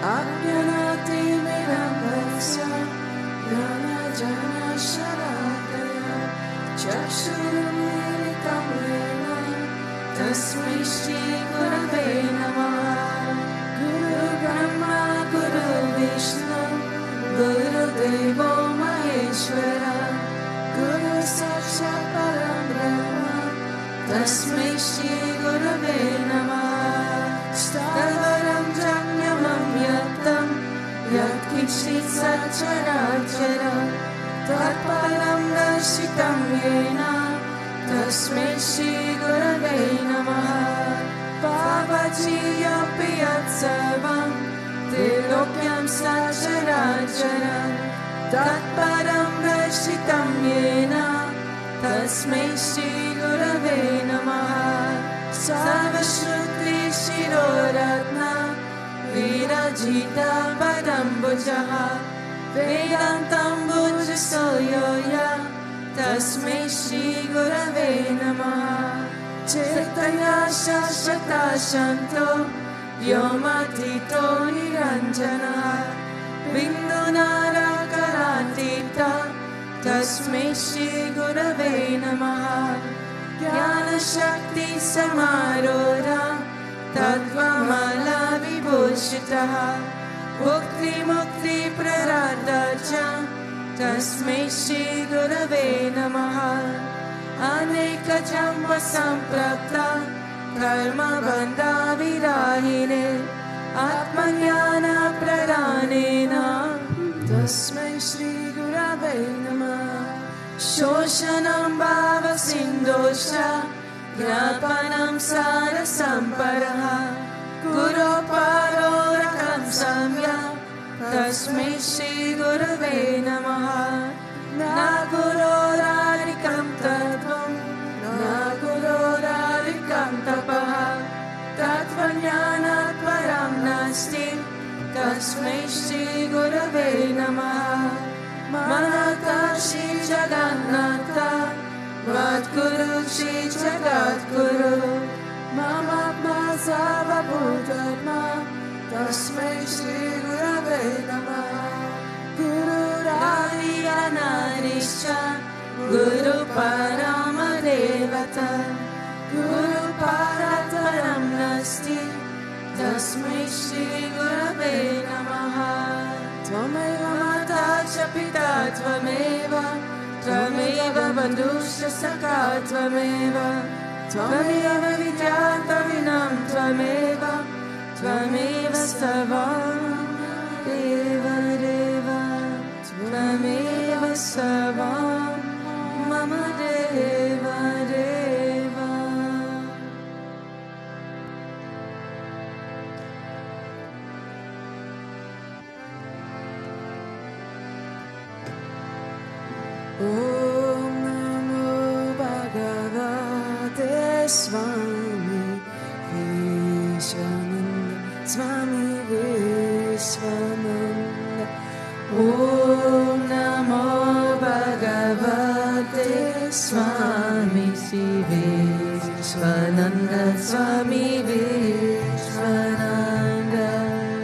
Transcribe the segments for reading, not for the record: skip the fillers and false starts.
Ajnanati Vinambhasya Jnana Jana Sharakaya Chakshurummilitam Yena Tasmai Shri Gurave Namaha. Guru Brahma Guru Vishnu Guru Devo Maheshwara Guru Sakshat Param Brahma Tasmai Shri Gurave Namaha. Stavaram Janyamam Yatam Yat Kinchit Satcharacharam Tatparam Darshitam Yena Tasmai Shri Gurave Namaha. Pavachiyapi Yat Sarvam Trilokyam Satcharacharam Tatparam Darshitam Yena Tasmai Shri Gurave Namaha. Sarvashruti Shiroratna Virajita Padambujaha Vedantam Bujasoyoya Tasmai Shri Gurave Namaha. Chaitanya Shashvata Shanto Vyomatito Niranjana Vindunara Karatita Tasmai Shri Gurave Namaha. Jnana Shakti Samarodha Tattvamala Vibhushitaha Bhukti Mukti Praradacha Tasmai Shri Gurave Namaha. Aneka Jamba Samprapta Karma Bandha Virahine Atmajnana Pradanena Tasmai Shri Gurave Namaha. Shoshanam Bhava Sindosha Jnapanam Sara Samparaha Guru Parorakam Samya Tasmai Shri Gurave Namaha. Na Gurorarikam Tattvam Na Gurorarikam Tapaha Tattvajnanat Param Nasti Tasmai Shri Gurave Namaha. Manata Shri Jagannatha Madguru Shri Jagadguru Mamatma Sarvabhutatma Tasmai Shri Gurave Namaha. Guru Rariya Narisha Guru Paramadevata Guru Parataram Nasti Tasmai Shri Gurave Namaha. Tvameva Mata Cha Pita Tvameva Tvameva Bandhuscha Sakha Tvameva Tvameva Vidyata Vinam Tvameva Tvameva Sarvam Deva Deva Tvameva Sarvam Mama Deva Deva. Om Namo Bhagavate Swami Vishwananda Swami Vishwananda. Om Namo Bhagavate Swami Sri Vishwananda Swami Vishwananda.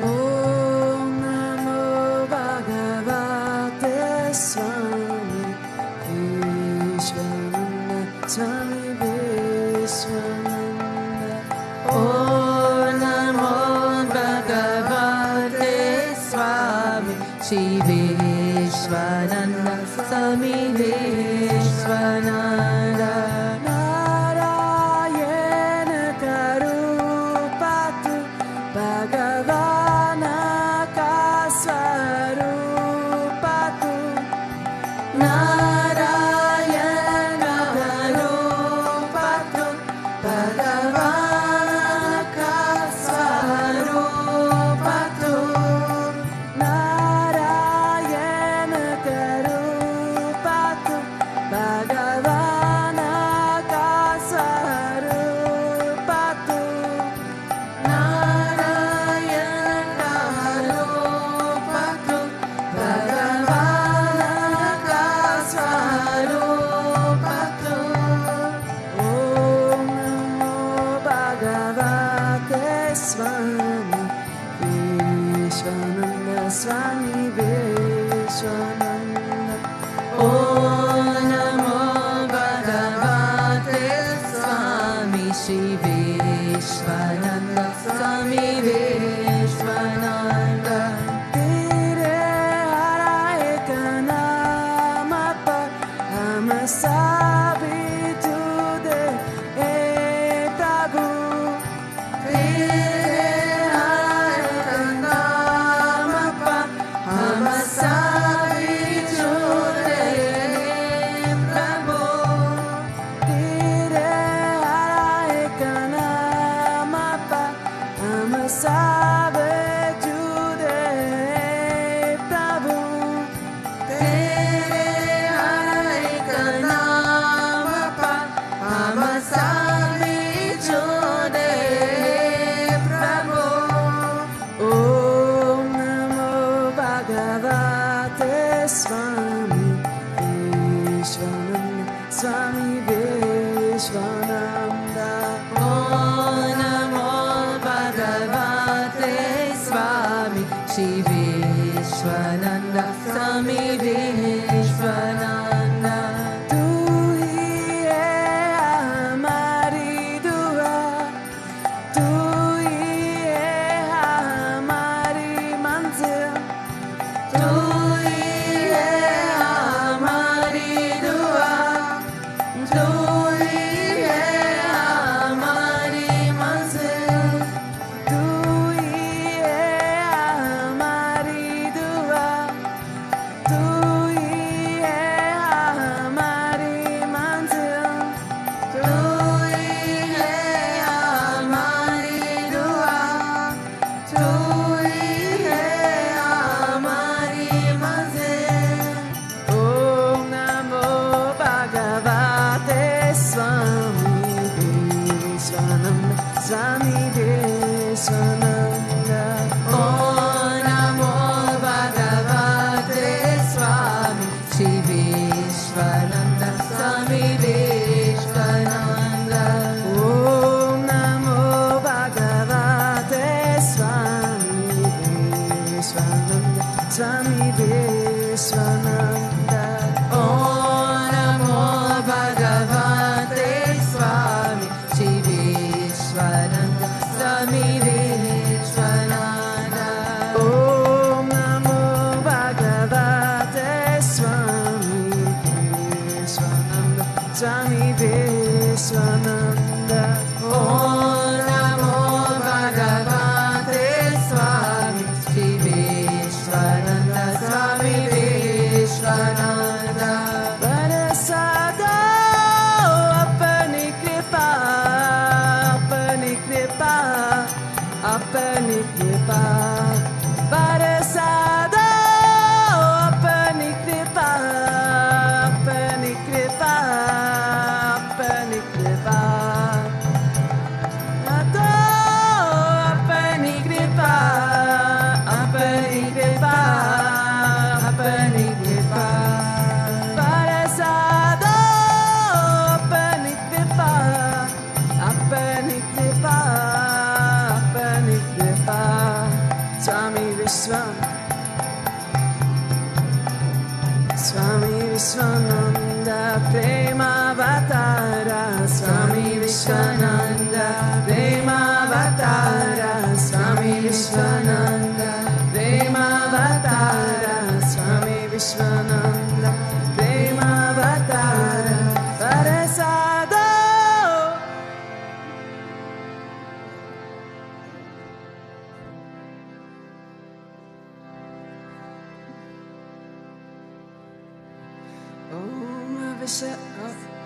Om Namo Bhagavate Swami Vishwananda Swami Vishwananda. Om Namo Bhagavate Swami Sri Vishwananda Swami Vishwananda. Narayana Karupatu Bhagavana Kasvarupatu. Narayana Karupatu Bhagavana Kasvarupatu. Narayana Karupatu Bhagavana Swami Vishwananda. Om Namo Bhagavate Swami Sri Vishwananda Swami Vishwananda. Tere Hara Eka Nama Par Hama Sabi Jude E Prabhu.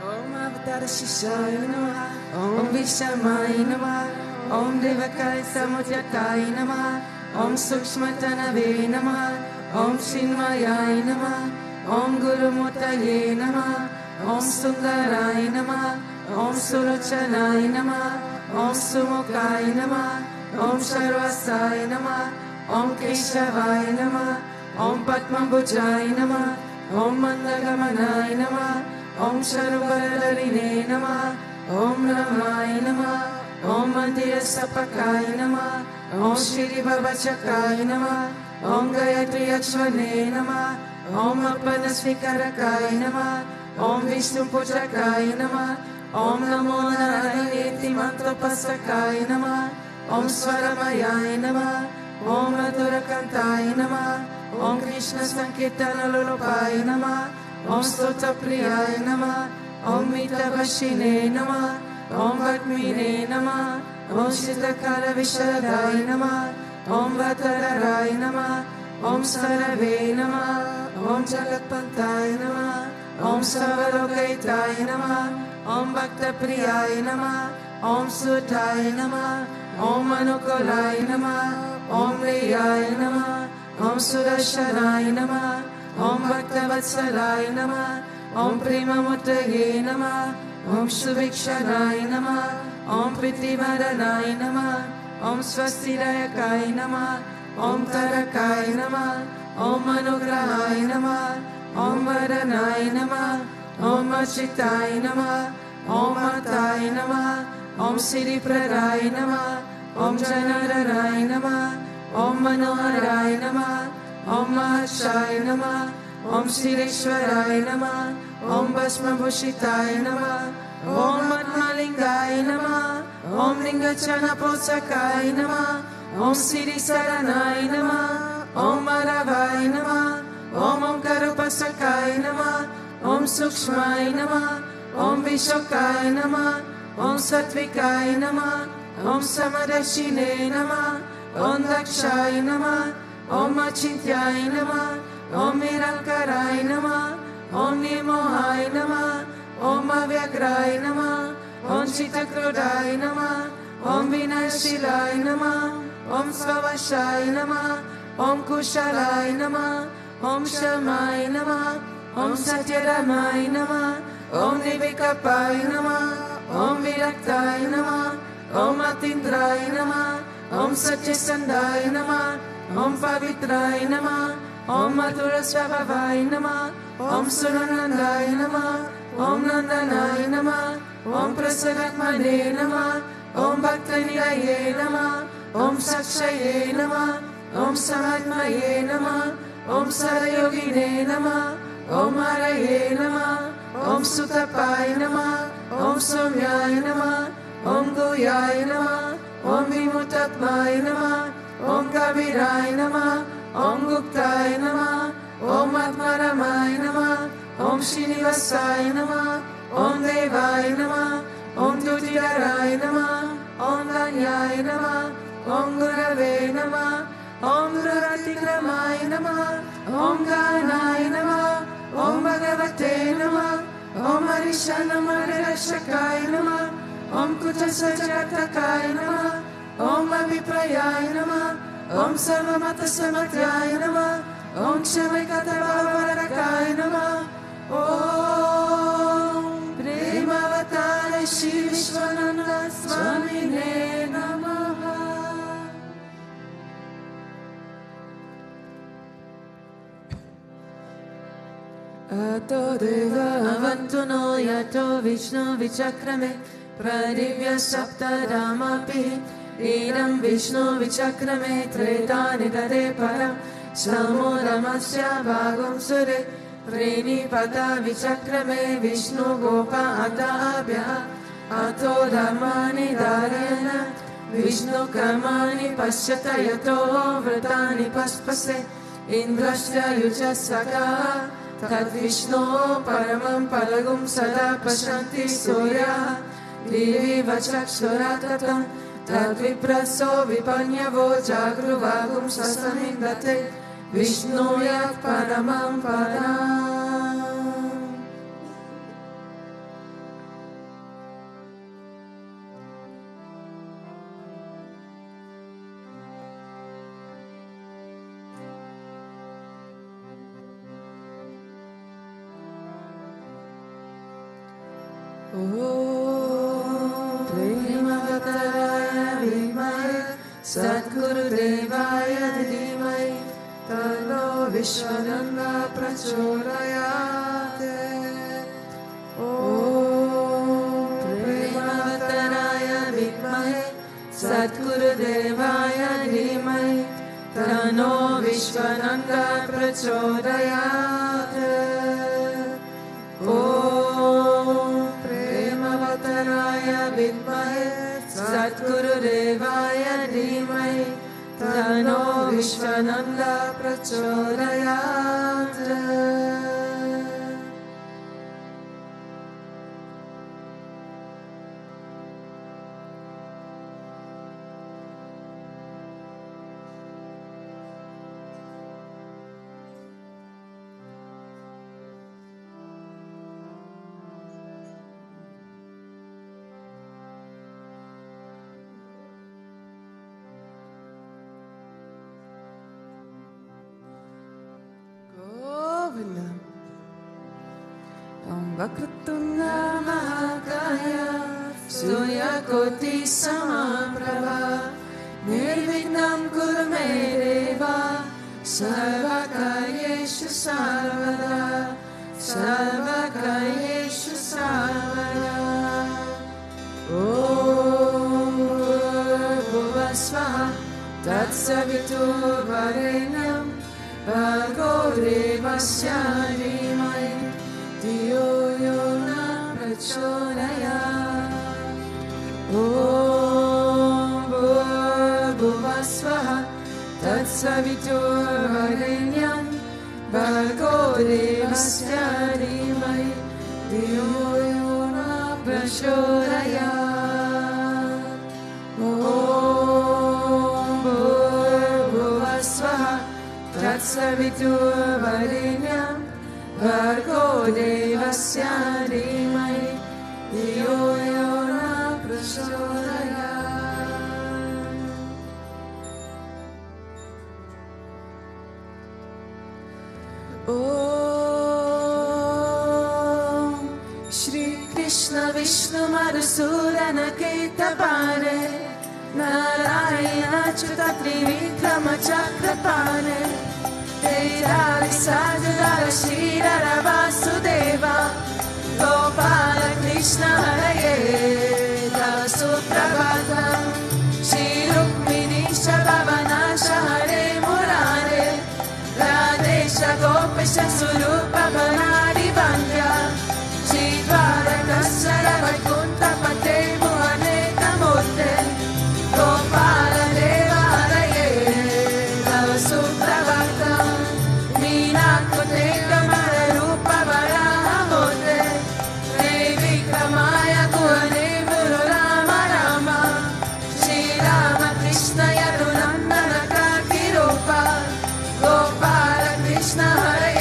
Om Avatarashishaya Namaha, Om Vishamaya Namaha, Om Devakai Samudyakai Namaha, Om Sukshmatanave Namaha, Om Shinmayaya Namaha, Om Gurumutaye Namaha, Om Sundarai Namaha, Om Sulochanaye Namaha, Om Sumukaya Namaha, Om Sarvasaya Namaha, Om Keshavaya Namaha, Om Padmabhujaya Namaha, Om Mandagamanaya Namaha, Om Sharuvaradharine Namaha, Om Ramaya Namaha, Om Mandirasapakaya Namaha, Om Shri Bhavachakaya Namah, Om Gayatri Akshwane Namah, Om Apadasvikarakaye Namah, Om Vishnu Pujakaya Namah, Om Namo Narayeti Mantropasakaye Namah, Om Swaramayaya Namah, Om Madhurakantaye Namah, Om Krishna Sankirtana Lolopaye Namah, Om Stota Priyaya Namah, Om Mitabashine Namah, Om Vatmine Namah, Om Shitakara Visharadaye Namah, Om Vataraye Namah, Om Sarave Namah, Om Jagatpantaye Namah, Om Savarokaitaye Namah, Om Bhakta Priyaye Namah, Om Sutaye Namah, Om Anukulaye Namah, Om Riyaye Namah, Om Surasharaye Namah, Om Bhaktavatsalaye Namah, Om Premamurtaye Namah, Om Suvikshanaye Namah, Om Pritivaranaye Namah, Om Swastirayakaye Namah, Om Tarakaye Namah, Om Anugrahaye Namah, Om Varanaye Namah, Om Achitaye Namah, Om Mataye Namah, Om Siri Praraye Namah, Om Janararaye Namah, Om Manoharaye Namah, Om Mahashaye Namah, Om Shireshwaraye Namah, Om Bhasmabhushitaye Namah, Om Matmalingaye Namah, Om Lingachana Posakaye Namah, Om Siri Saranaye Namah, Om Maravaye Namah, Om Omkarupasakaye Namah, Om Sukshmaye Namah, Om Vishokaye Namah, Om Satvikaye Namah, Om Samadashine Namah, Om Dakshaye Namah, Om Achintyaye Namah, Om Nirankaraye Namah, Om Nirmohaye Namah, Om Avyagraye Namah, Om Chitakrodaye Namah, Om Vinashilaye Namah, Om Svavashaye Namah, Om Kushalaye Namah, Om Shamaye Namah, Om Satyaramaye Namah, Om Nivikapaye Namah, Om Viraktaye Namah, Om Atindraye Namah, Om Satyasandaye Namah, Om Pavitraye Namah, Om Madhura Swabhavaye Namah, Om Suranandaye Namah, Om Nandanaye Namah, Om Prasadatmane Namah, Om Bhaktanilaye Namah, Om Sakshaye Namah, Om Samadmaye Namah, Om Sarayogine Namah, Om Haraye Namah, Om Sutapaye Namah, Om Somyaye Namah, Om Guyaye Namah, Om Vimutatmaye Namah, Om Kabiraye Namah, Om Guptaye Namah, Om Atmaramaye Namah, Om Srinivasaye Namah, Om Devaye Namah, Om Dutidaraye Namah, Om Danyaye Namah, Om Gurave Namah, Om Duratikramaye Namah, Om Ganaye Namah, Om Bhagavate Namah, Om Harishanamadarashakaye Namah, Om Kutasajatakaye Namah, Om Abhiprayaye Namah, Om Sarvamata Samatyaye Namah, Om Kshamikatavavarakaya Namah, Om Premavatare Sri Vishwananda Swamine Namaha. Ato Deva Avantuno Yato Vishnu Vichakrame Pradivya Saptadamapi Idam Vishnu Vichakrame Tretani Dade Param Samo Ramasya Bhagam Sure Preni Pata Vichakrame Vishnu Gopa Atabhya Ato Dharmani Dharayana Vishnu Karmani Pasyata Yato Vratani Paspase Indrashya Yuchasaka Tad Vishnu Paramam Palagum Sada Pashanti Surya Divi Vachakshuratatam Tad Vipraso Vipanyavo Jagruvagum Sasamindate Vishnu Yat Paramam Param. Premavataya Vimaya Sadguru Devaya Dhimai Tano Vishwananda Prachodayate. Om Premavataya Vimaya Sadguru Devaya Vishwananda prachodayat. Om Premavattaraya vidmahe Satgurudevaya dhimahi Tano Vishwananda prachodayat. Om Vakratunda Mahakaya Suryakoti Samaprabha Nirvignam Kuru Me Deva Sarvakaryeshu Sarvada Sarvakaryeshu Sarvada. Om Bhuvasvaha Tatsaviturvarenyam Bhargo Devasya Dhimahi Dhiyo Yo Na Prachodayat. Om Bhuvasvaha Tatsaviturvarenyam Bhargo Devasya Dhimahi Dhiyo Yo Na Prachodayat. Om Bhuvasvaha Tatsaviturvarenyam Bhargo Devasya Dhimahi Dhiyo Yo Na Prachodayat. Om Shri Krishna Vishnu Madhusudana Ketapane Narayana Achyuta Trivikrama Chakrapane Vedari Sadhudara Sridhara Vasudeva Gopala Krishna Hare Tava Suprabhatam Shri Rukminisha Bhavanasha Hare Murare Radesha Gopesha Surupa Bhanari Bandhya Shri Dvarakasara Vaikuntha Pate Muhane Tamurte Gopala Deva Hare Tava Suprabhatam Meenakute Kamara Rupa Varahamurte Devi Kramaya Kuhane Muru Rama Rama Shri Rama Krishna Yadunandana Kaki Rupa Gopala Krishna Hare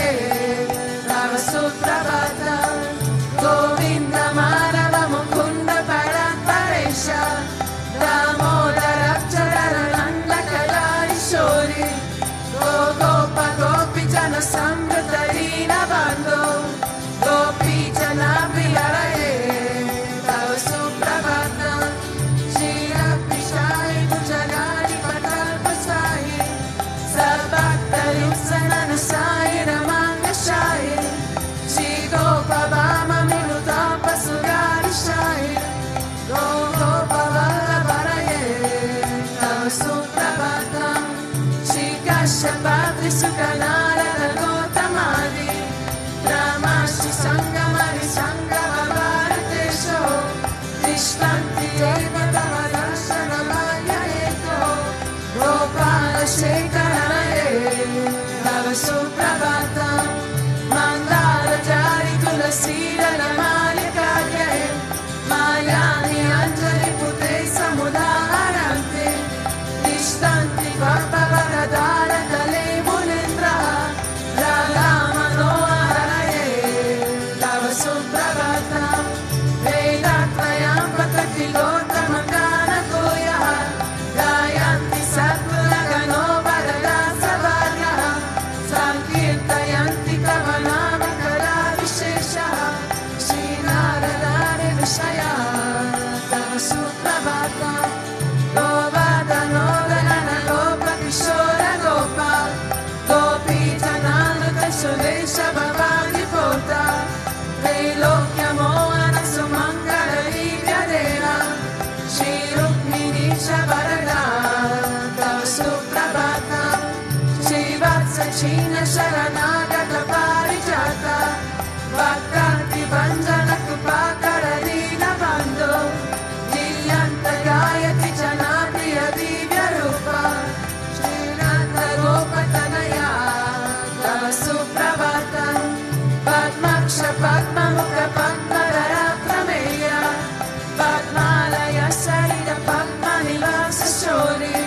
Sachina Sharanagata Parijata Bhakti Banjana Kupakarina Bando Diyanta Gayati Janadriya Divya Rupa Srinanda Gopatanaya Tava Suprabhatam Padmaksha Padmamukha Padmadara Prameya Padmalaya Sarita Padmanivasa Shori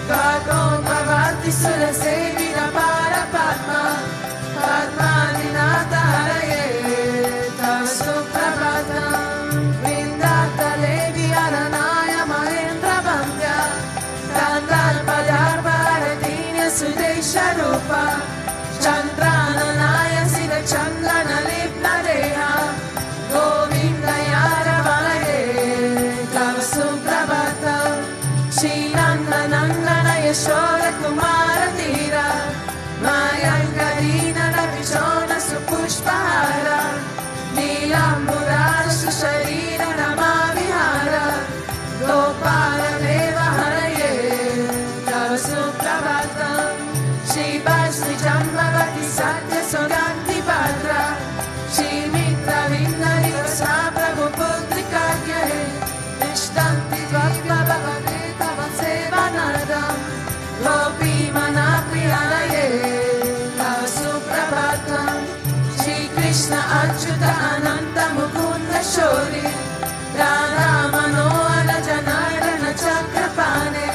Bhago Bhavati Surasevina Para Padma Padmadinata Haraye Tava Suprabhatam Vindata Levi Aranaya Mahendra Bandhya Kandalpadarva Aratinya Sudesha Rupa Chandrananaya Sida Chandana Lipna Deha Govinda Yara Valaye Tava Suprabhatam Shinandanangana Yashoda Kumara Tira Mayankarina Ravichona Supushpahara Nilamurara Susharira Namavihara Gopala Deva Haraye Tava Suprabhatam Shri Vaishni Jambavati Satya Soganti Padra Shri Mitra Vindarika Saprabhu Putrika Gyahe Vishtanti Dvakta Bhavate Tava Sevanardam Gopi Manapriyanaye Tava Suprabhatam Shri Krishna Achyuta Ananta Mukunda Shori Radha Manohara Janardana Chakrapane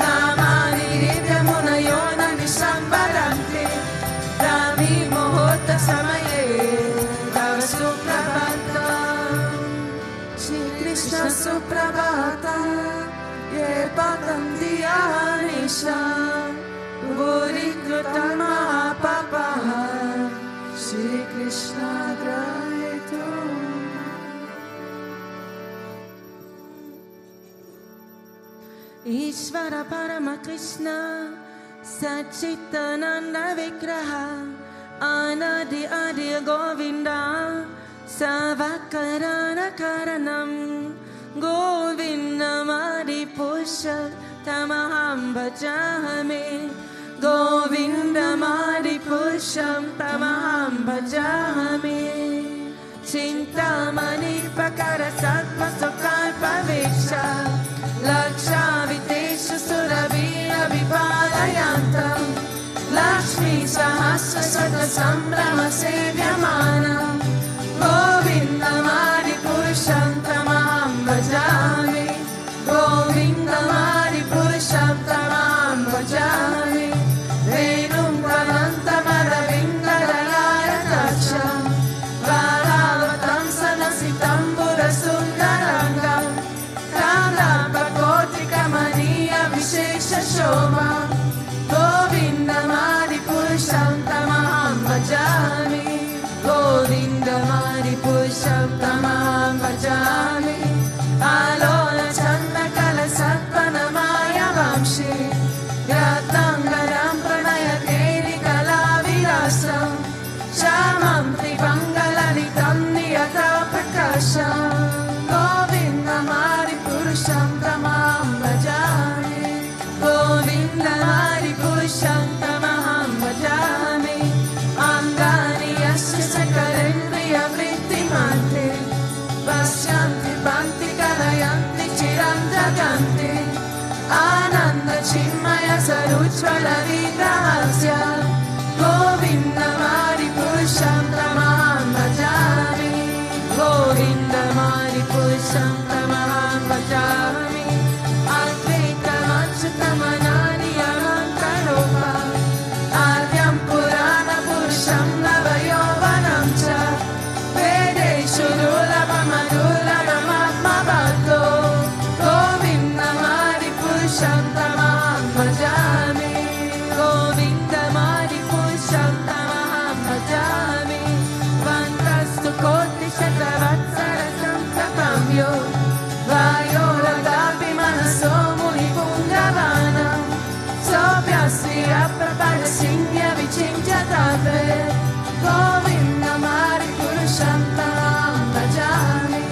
Ramani Divya Munayona Nishambaranti Rami Muhurta Samaye Tava Suprabhatam Shri Krishna Suprabhatam Ye Patam Diyanisha Bhuri Krutam Mahapapaha Shri Krishna Grahetu Ishvara Parama Krishna Satchitananda Vigraha Anadi Adi Govinda Savakarana Karanam Govindamadi Pusha Tamaham Bhajami Govindamadi Pusham Tamaham Bhajami Chintamani Pakara Sattva Sukalpa Viksha Laksha Vitesha Surabhiya Vipalayantam Lakshmi Sahasra Sada Sambrama Sevyamana Govindamadi Purusham Tamaham Bhajami Govindamadi Purusham Tamaham Bhajami Venum Kavantamaravindaralaya Taksha Varavatam Sanasitambura Sundarangam Kandapakoti Kamaniya Vishesha Shoma Govindamadi Purusham Tamaham Bhajami Govindamadi Purusham Tamaham Bhajami Alola Chandakala Satpanamaya Vamshi Yatangaram Pranaya Keri Kalavirasam Shamam Tribangalanitam Niyata Prakasham Govindamadi Purusham Tamaham Bhajami Govindamadi Purusham Tamaham Bhajami Angani Yasya Sakarendriya Vrittimante Vasyanti Bhanti Kalayanti Chiranjaganti Ananda Chinmaya Sarujvala Vigrahasya Govindamadi Purusham Tamaham Bhajami Govindamadi Purusham Tamaham Bhajami Advaita Manchutamanani Amankaropa Adyam Purana Purusham Navayovanam Cha Vedeshu Dulabhamadulabhamatma Bhakto Govindamadi Purusham Tamaham Bhajami Govindamadi Purusham Tamaham Bhajami Vantastu Koti Shatavatsara Samprapamyo Vayola Gapi Manaso Muni Pungavana Sopyasri Aprapada Singya Vichinja Tape Govindamadi Purusham Tamaham Bhajami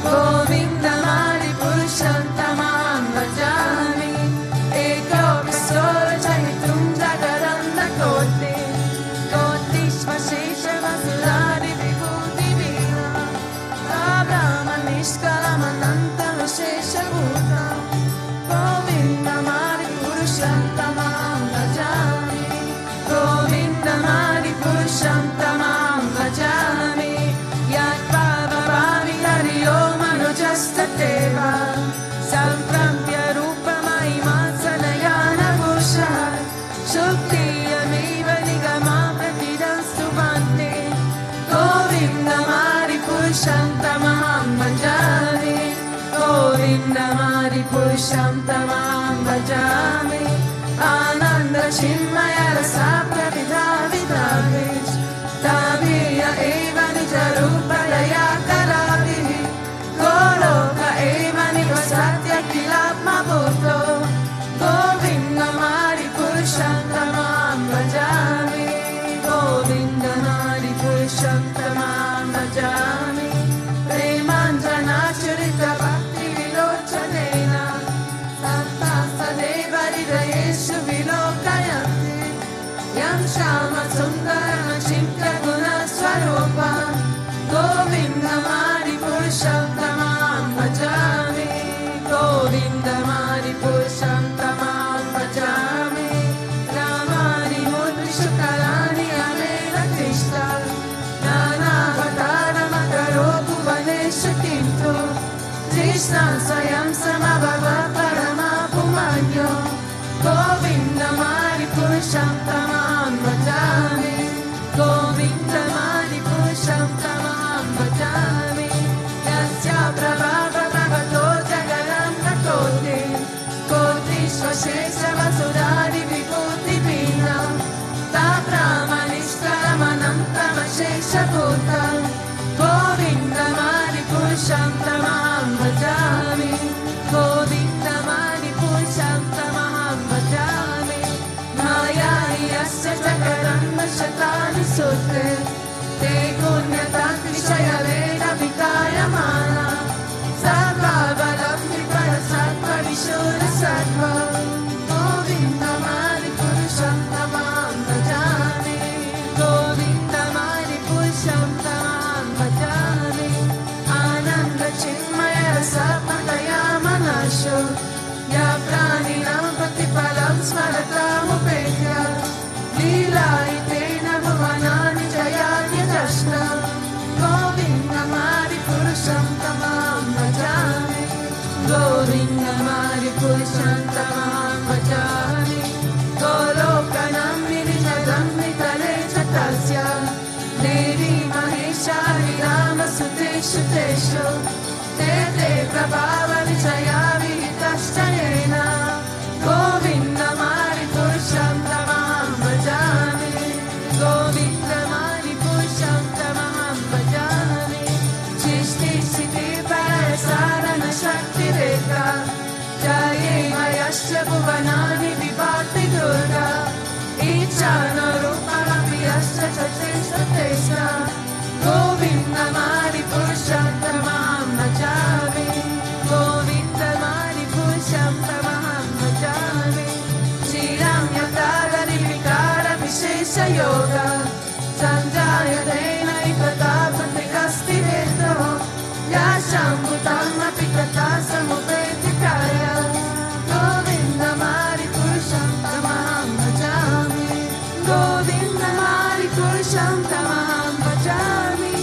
Govindamadi Purusham Tamaham Bhajami Eko Visora Jaitum Jagaranda Koti Purusham Tamam Bhajami Ananda Chinmaya Rasa Prabhida Vidavish Tabiya Eva Nija Rupa Daya Karavihi Goloka Eva Nivasatya Kilapma Bhuto Govinda Mari Purusham Tamam Bhajami Govinda Mari Purusham Tamam Bhajami Premanjana Churita Bhakti Vilochanena Sattasa Deva Hridayeshu Vilokayanti Yam Shama Sundarana Chimka Guna Swarupa Govinda Mari Purusham Tamam Bhajami Govinda Mari Purusham Tamam Bhajami Ramani Murti Shukarani Amena Krishna Nana Avatara Makaro Bhuvaneshu Kintu Krishna Swayam Samabhava Parama Pumanyo Govinda Mari Purusham Tamam Bhajami Govinda Mari Purusham Tamam Bhajami Yasya Prabhava Prabhato Jagaram Nakoti Koti Shvashesha Vasudari Vibhuti Pina Ta Brahmanishkaramanantam Shesha Bhuta Govinda Mari Purusham Tamam Bhajami Govinda Mari Purusham Tamam Bhajami Maya Yasya Jagaram Shatani Sutre Te Gunyata Krishaya Veda Vikaya Mana Sarva Balamni Parasattva Vishura Sattva Govinda Mari Purusham Tamam Bhajami Govinda Mari Purusham Tamam Bhajami Ananda Chinmaya Rasa Pataya Manasho Ya Praninam Patipalam Smaratam Upekya Lila Itena Bhuvanani Jayanya Jashna Govinda Mari Purusham Tamam Bhajami Govinda Mari Purusham Tamam Bhajami Golokanam Nijagam Nitale Chatasya Devi Maheshari Rama Suteshu Teshu Tete Prabhava Vijaya Vihitashchayena Govinda Mari Purusham Tamam Bhajami Govinda Mari Purusham Tamam Bhajami Chishti Siddhi Paraya Sarana Shakti Rekha Jaye Mayasya Bhuvanani Vibhati Durga Ichana Rupana Piyasya Chatesha Tesha Govinda Mari Purusham Tamam Bhajami Govinda Mari Purusham Tamam Bhajami Chiram Yatagari Vikara Vishesha Yoga Sanjaya Dena Ipata Patikasti Vedo Yasham Bhutam Apikata Samupeti Kaya Govinda Mari Purusham Tamam Bhajami Govinda Mari Purusham Tamam Bhajami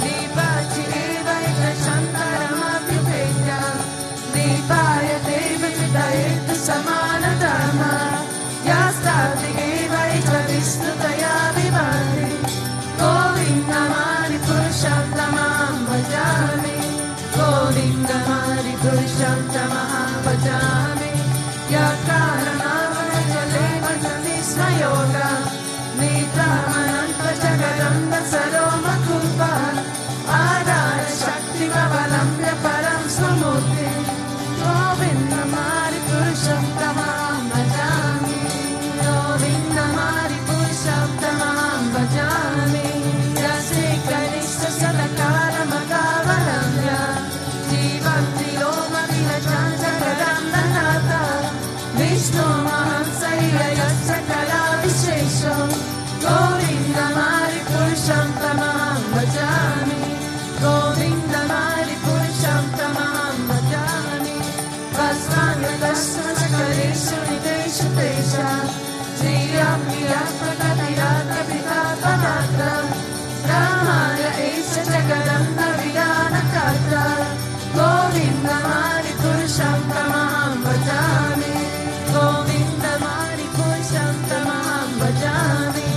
Deepachi Eva Ita Shankaramapyupedya Deepaya Devi Vidayeta Samana Dharma Yastati Eva Ita Vishnutaya Vivati Govinda Mari Purusham Tamam Bhajami Govinda Mari Purusham Tamam Bhajami Yakaranavana Jale Bhajatisma Yoga Nitramananta Jagadamba Saroma Kupa Adara Shakti Vavalambya Param Samurti Govinda Mari Purusham Tamam Bhajami Govinda Mari Purusham Tamam Bhajami Yase Kanishta Sadakara Magavalamya Jivanti Loma Vilachan Jagadamba Nata Vishnu Mahamsa Yasya Kala Vishesho Govinda Mari Purusham Tamam Bhajami Govinda Mari Purusham Tamam Bhajami Vasvanya Dasma Chakareshu Nideshu Tesha Jiyam Viyapakatiyata Pitapamatra Ramaya Esha Jagadanda Vidana Karta Govinda Mari Purusham Tamam Bhajami Govinda Mari Purusham Tamam Bhajami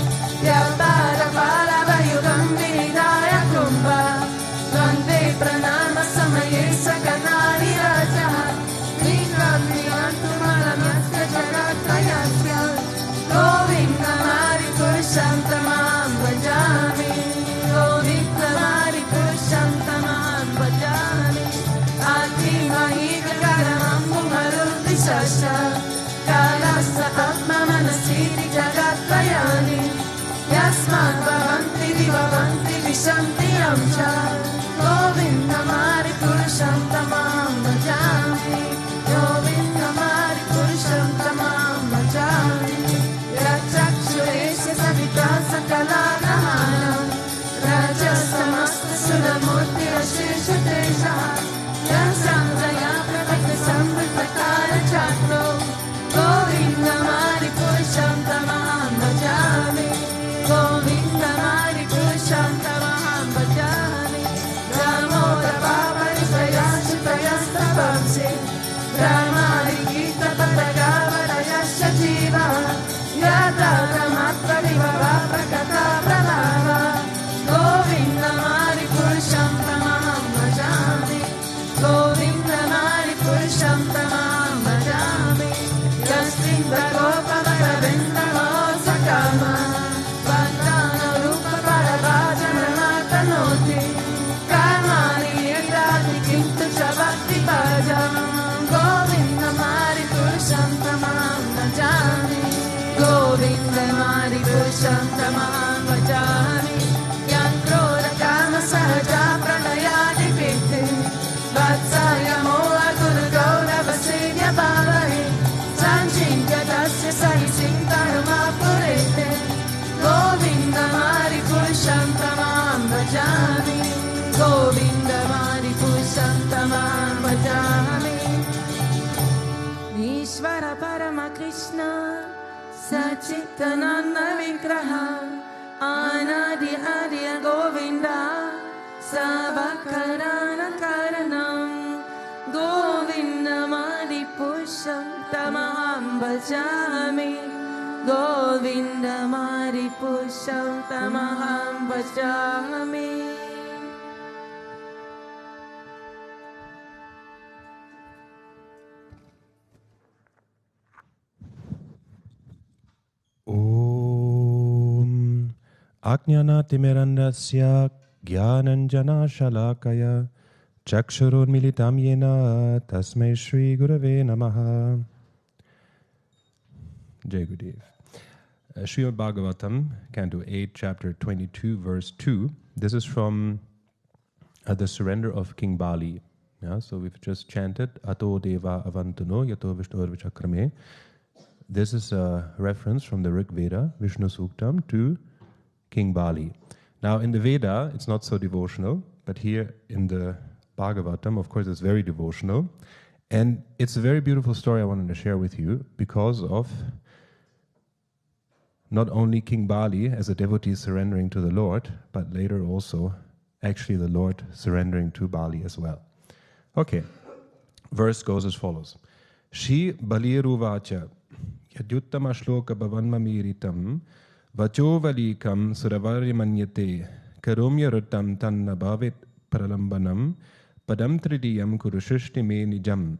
Vyapara Pala Vayugam Tasmat bhavanti vibhavanti vishanti amcha Govindamari purusham tamam bhajami Govindamari purusham tamam bhajami Yachakshureshya savita sakalanahanam Rajasamasta suramurti ashesha tesha Yasandaya prakata samritakara chakro Govindamari purusham tamam bhajami Govindamari purusham tamam bhajami Damoda babari sayashitayastapamsi Brahmari gita patagavarayasya jiva Yata ramatra vibhava prakata prabhava Govindamari purusham tamam bhajami Govindamari purusham tamam bhajami Yastinda gopavara vindamosakama Vandana rupa paravajana matanoti Karmani yadati kintu chabhakti bhajam Govindamari purusham tamam bhajami Govindamari purusham tamam bhajami Yankroda kama sahaja pranayadi piti Vatsaya moha guru gaurava sevya bhavahi Sanchintya tasya sahi sintarama purete Govindamari purusham tamam bhajami Govindamari purusham tamam bhajami Ishvara Parama Krishna Sachitananda Vigraha Anadi Adya Govinda Savakarana Karanam Govindamari Purusham Tamaham Bhajami Govindamari Purusham Tamaham Bhajami Om Ajnanatimirandasya Jnananjana Shalakaya Chakshurunmilitam Yena Tasmai Shri Gurave Namaha. Jai Gurudev. Srimad Bhagavatam, Canto 8, Chapter 22, Verse 2. This is from the surrender of King Bali. Yeah, so we've just chanted Ato Deva Avantuno Yato Vishnu Vichakrame. This is a reference from the Rig Veda, Vishnu Suktam, to King Bali. Now in the Veda, it's not so devotional, but here in the Bhagavatam, of course, it's very devotional. And it's a very beautiful story I wanted to share with you because of not only King Bali as a devotee surrendering to the Lord, but later also actually the Lord surrendering to Bali as well. Okay, verse goes as follows. Shri Baliruvacha Yadyuttama shloka bhavanmamiritam vachovalikam suravarya karomya rutam tanna bhavit pralambanam padam tridiyam kurushishti me nijam.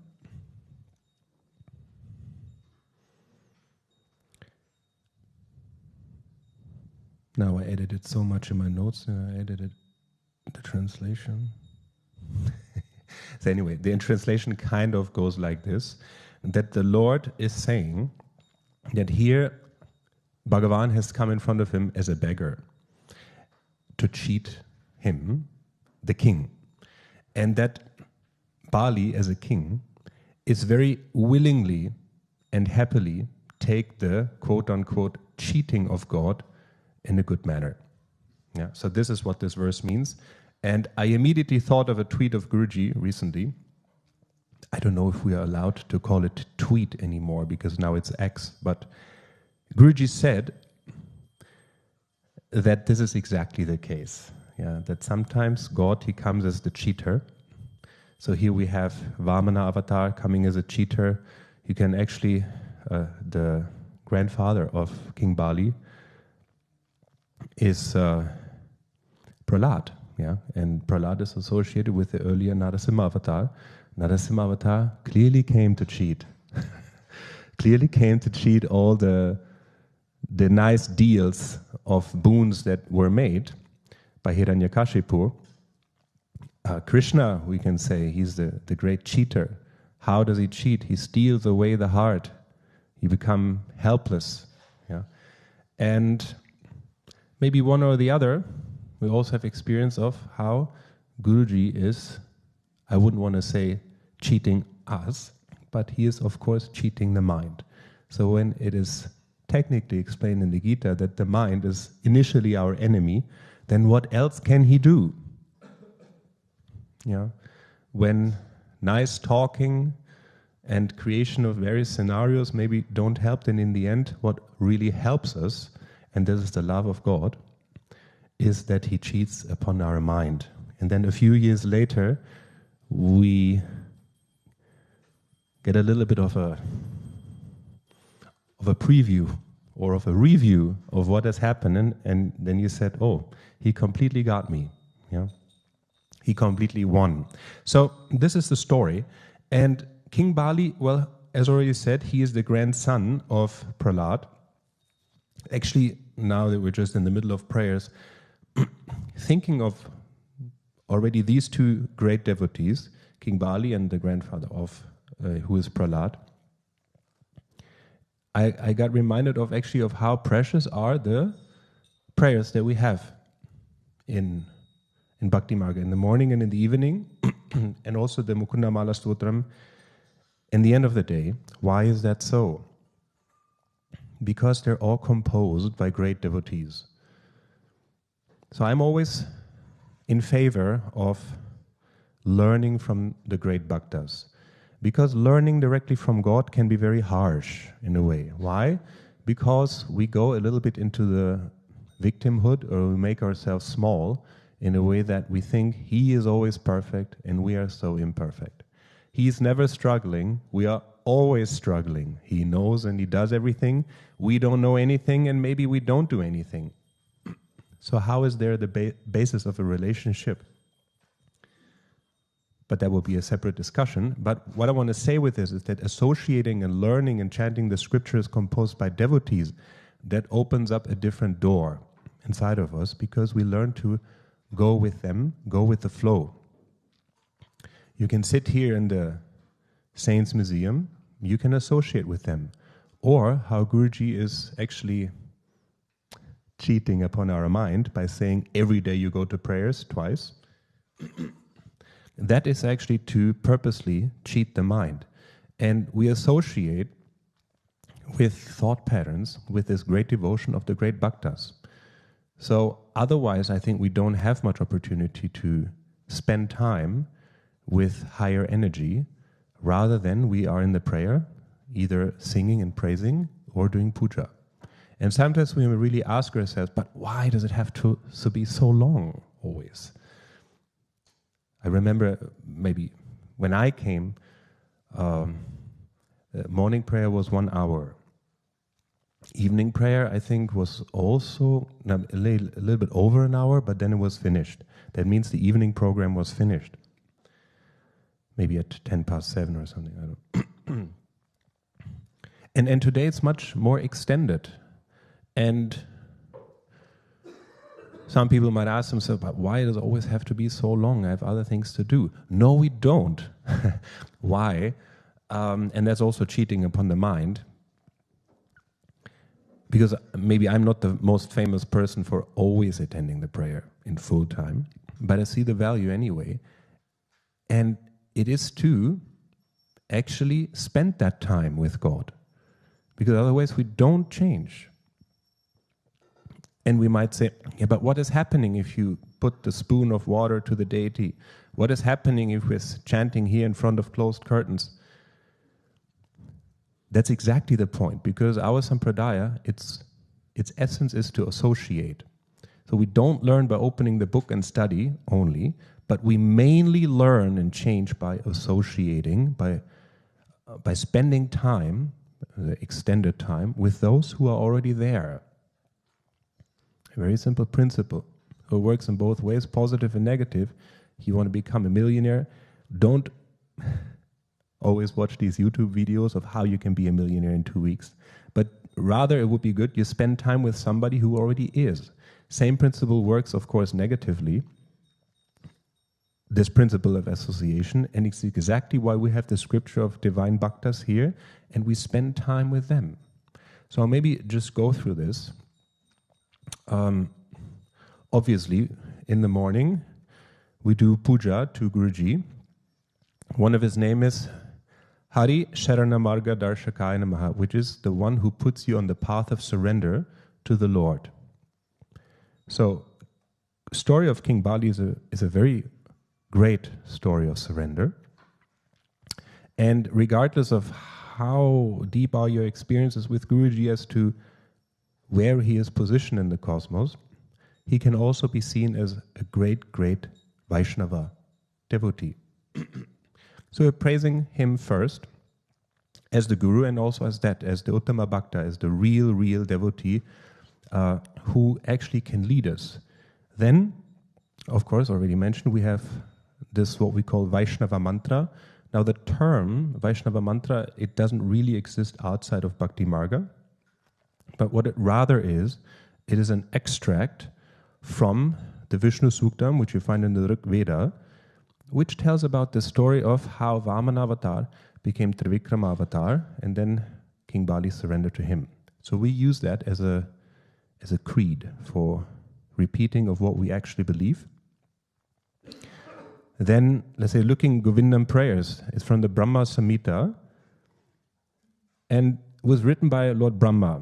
Now I edited so much in my notes and I edited the translation. So anyway, the translation kind of goes like this, that the Lord is saying that here Bhagavan has come in front of him as a beggar to cheat him, the king. And that Bali, as a king, is very willingly and happily take the quote-unquote cheating of God in a good manner. Yeah, so this is what this verse means. And I immediately thought of a tweet of Guruji recently. I don't know if we are allowed to call it tweet anymore because now it's X, but Guruji said that this is exactly the case. Yeah, that sometimes God, he comes as the cheater. So here we have Vamana avatar coming as a cheater. You can actually, the grandfather of King Bali is Prahlad. Yeah, and Prahlad is associated with the earlier Narasimha avatar. Narasimha avatar clearly came to cheat. Clearly came to cheat all the nice deals of boons that were made by Hiranyakashipu. Krishna, we can say, he's the great cheater. How does he cheat? He steals away the heart. You become helpless. Yeah? And maybe one or the other, we also have experience of how Guruji is, I wouldn't want to say cheating us, but he is of course cheating the mind. So when it is technically explained in the Gita that the mind is initially our enemy, then what else can he do? Yeah, when nice talking and creation of various scenarios maybe don't help, then in the end what really helps us, and this is the love of God, is that he cheats upon our mind. And then a few years later we get a little bit of a preview or of a review of what has happened, and then you said, oh, he completely got me. Yeah, he completely won. So this is the story. And King Bali, well, as already said, he is the grandson of Prahlad. Actually, now that we're just in the middle of prayers, thinking of already these two great devotees, King Bali and the grandfather of who is Prahlad, I got reminded of actually of how precious are the prayers that we have in Bhakti Marga, in the morning and in the evening, and also the Mukunda Mala Stotram in the end of the day. Why is that so? Because they're all composed by great devotees. So I'm always in favor of learning from the great bhaktas, because learning directly from God can be very harsh in a way. Why? Because we go a little bit into the victimhood, or we make ourselves small in a way that we think he is always perfect and we are so imperfect. He is never struggling, we are always struggling. He knows and he does everything. We don't know anything, and maybe we don't do anything. So how is there the basis of a relationship? But that will be a separate discussion. But what I want to say with this is that associating and learning and chanting the scriptures composed by devotees, that opens up a different door inside of us, because we learn to go with them, go with the flow. You can sit here in the Saints Museum, you can associate with them. Or how Guruji is actually cheating upon our mind by saying every day you go to prayers twice. That is actually to purposely cheat the mind. And we associate with thought patterns with this great devotion of the great bhaktas. So otherwise I think we don't have much opportunity to spend time with higher energy, rather than we are in the prayer, either singing and praising or doing puja. And sometimes we really ask ourselves, but why does it have to be so long always? I remember maybe when I came, morning prayer was 1 hour. Evening prayer, I think, was also a little bit over an hour, but then it was finished. That means the evening program was finished. Maybe at 7:10 or something, I don't. And today it's much more extended. And some people might ask themselves, but why does it always have to be so long? I have other things to do. No, we don't. Why? And that's also cheating upon the mind. Because maybe I'm not the most famous person for always attending the prayer in full time, but I see the value anyway. And it is to actually spend that time with God, because otherwise we don't change. And we might say, yeah, but what is happening if you put the spoon of water to the deity? What is happening if we're chanting here in front of closed curtains? That's exactly the point, because our sampradaya, its essence is to associate. So we don't learn by opening the book and study only, but we mainly learn and change by associating, by spending time, extended time, with those who are already there. A very simple principle. It works in both ways, positive and negative. If you want to become a millionaire, don't always watch these YouTube videos of how you can be a millionaire in 2 weeks. But rather, it would be good you spend time with somebody who already is. Same principle works, of course, negatively. This principle of association, and it's exactly why we have the scripture of divine bhaktas here, and we spend time with them. So maybe just go through this. obviously, in the morning, we do puja to Guruji. One of his name is Hari Sharana Marga Darshakaya Namaha, which is the one who puts you on the path of surrender to the Lord. So, story of King Bali is a very great story of surrender. And regardless of how deep are your experiences with Guruji as to where he is positioned in the cosmos, he can also be seen as a great, great Vaishnava devotee. So we're praising him first as the Guru and also as the Uttama Bhakta, as the real devotee who actually can lead us. Then, of course, already mentioned, we have this what we call Vaishnava mantra. Now the term Vaishnava mantra, it doesn't really exist outside of Bhakti Marga, but what it rather is, it is an extract from the Vishnu Suktam, which you find in the Rig Veda, which tells about the story of how Vamana Avatar became Trivikrama Avatar, and then King Bali surrendered to him. So we use that as a creed for repeating of what we actually believe. Then, let's say, looking Govindam prayers is from the Brahma Samhita and was written by Lord Brahma.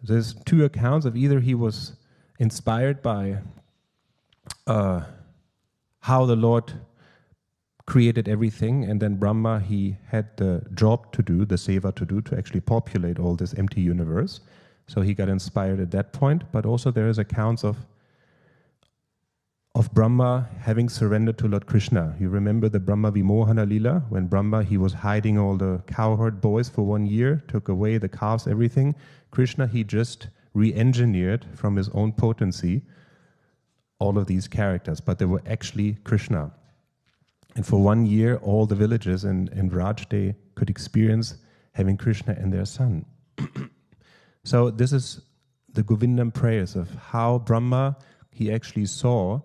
There's two accounts of either he was inspired by how the Lord created everything, and then Brahma, he had the job to do, the seva to do, to actually populate all this empty universe. So he got inspired at that point, but also there is accounts of Brahma having surrendered to Lord Krishna. You remember the Brahma Vimohana Lila, when Brahma, he was hiding all the cowherd boys for 1 year, took away the calves, everything. Krishna, he just re-engineered from his own potency all of these characters, but they were actually Krishna. And for 1 year, all the villages in Raj, they could experience having Krishna and their son. So this is the Govindam prayers of how Brahma, he actually saw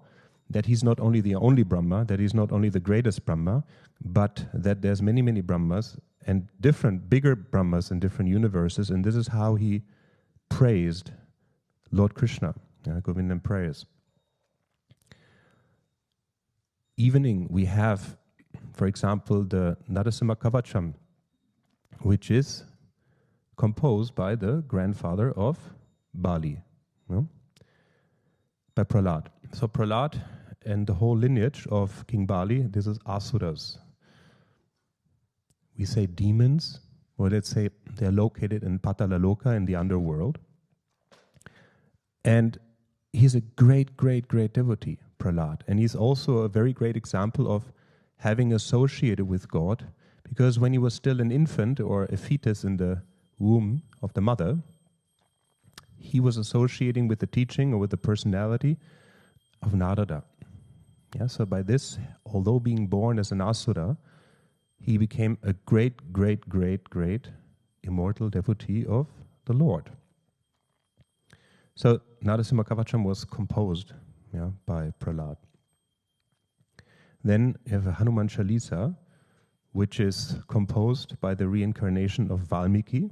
that he's not only the only Brahma, that he's not only the greatest Brahma, but that there's many, many Brahmas and different, bigger Brahmas in different universes, and this is how he praised Lord Krishna, Govindam prayers. Evening, we have, for example, the Narasimha Kavacham, which is composed by the grandfather of Bali, by Prahlad. So Prahlad and the whole lineage of King Bali, this is Asuras. We say demons, or let's say they're located in Patalaloka, in the underworld. And he's a great, great, great devotee, Prahlad. And he's also a very great example of having associated with God, because when he was still an infant or a fetus in the womb of the mother, he was associating with the teaching or with the personality of Narada. Yeah, so by this, although being born as an Asura, he became a great, great, great, great immortal devotee of the Lord. So Narasimha Kavacham was composed by Prahlad. Then you have a Hanuman Chalisa, which is composed by the reincarnation of Valmiki.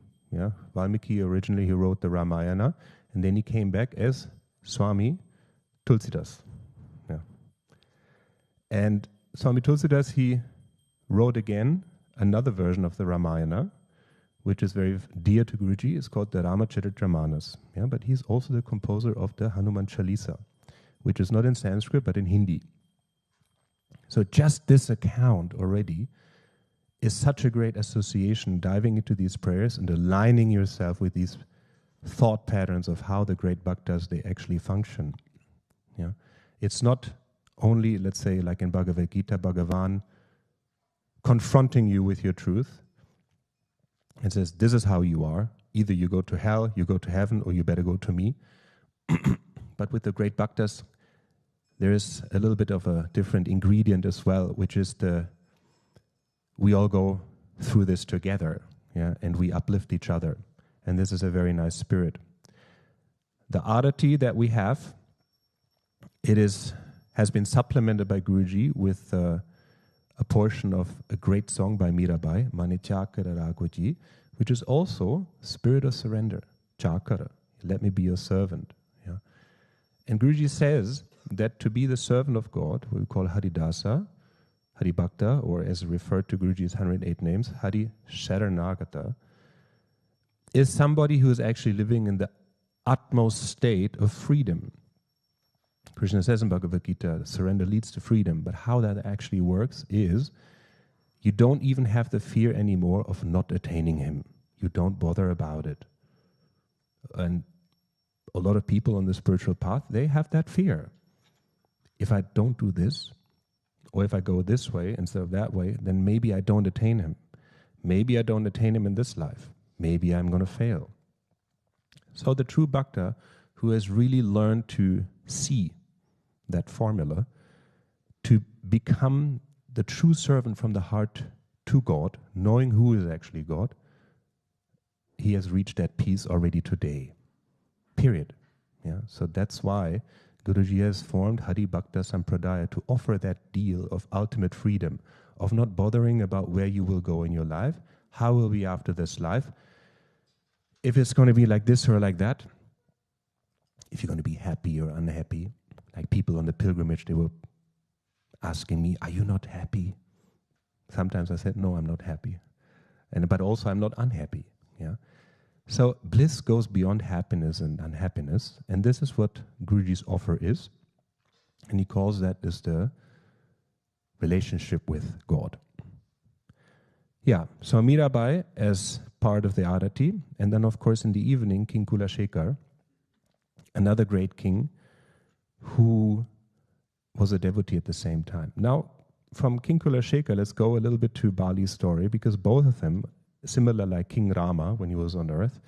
Valmiki originally, he wrote the Ramayana, and then he came back as Swami Tulsidas. And Swami Tulsidas, he wrote again another version of the Ramayana, which is very dear to Guruji. It's called the Ramacharitra-manas. But he's also the composer of the Hanuman Chalisa, which is not in Sanskrit but in Hindi. So just this account already is such a great association, diving into these prayers and aligning yourself with these thought patterns of how the great bhaktas, they actually function. It's not only, let's say, like in Bhagavad Gita, Bhagavan confronting you with your truth and says, this is how you are. Either you go to hell, you go to heaven, or you better go to me. But with the great bhaktas, there is a little bit of a different ingredient as well, which is we all go through this together, and we uplift each other. And this is a very nice spirit. The Arati that we have, has been supplemented by Guruji with a portion of a great song by Mirabai, Mane Chakara Raghuji, which is also spirit of surrender. Chakara, let me be your servant. And Guruji says that to be the servant of God, what we call Haridasa, Haribhakta, or as referred to Guruji's 108 names, Hari Sharanagata, is somebody who is actually living in the utmost state of freedom. Krishna says in Bhagavad Gita, surrender leads to freedom, but how that actually works is you don't even have the fear anymore of not attaining him. You don't bother about it. And a lot of people on the spiritual path, they have that fear. If I don't do this, or if I go this way instead of that way, then maybe I don't attain him. Maybe I don't attain him in this life. Maybe I'm going to fail. So the true bhakta who has really learned to see that formula, to become the true servant from the heart to God, knowing who is actually God, he has reached that peace already today. Period. Yeah. So that's why Guruji has formed Hari Bhakta Sampradaya to offer that deal of ultimate freedom, of not bothering about where you will go in your life, how will be after this life, if it's going to be like this or like that, if you're going to be happy or unhappy. Like people on the pilgrimage, they were asking me, are you not happy? Sometimes I said, no, I'm not happy. But also I'm not unhappy. Yeah. So bliss goes beyond happiness and unhappiness, and this is what Guruji's offer is, and he calls that is the relationship with God. Yeah, so Mirabai as part of the Arati, and then of course in the evening, King Kulashekar, another great king who was a devotee at the same time. Now, from King Kulashekar, let's go a little bit to Bali's story, because both of them, similar like King Rama when he was on earth,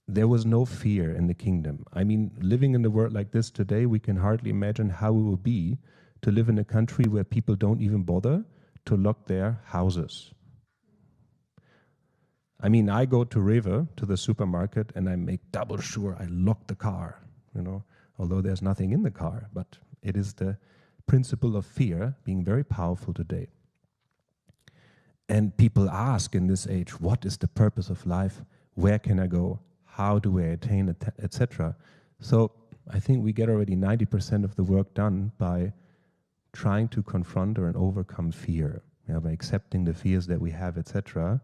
there was no fear in the kingdom. I mean, living in the world like this today, we can hardly imagine how it will be to live in a country where people don't even bother to lock their houses. I mean, I go to River, to the supermarket, and I make double sure I lock the car, although there's nothing in the car, but it is the principle of fear being very powerful today. And people ask in this age, what is the purpose of life? Where can I go? How do I attain, etc.? So I think we get already 90% of the work done by trying to confront or overcome fear, by accepting the fears that we have, etc.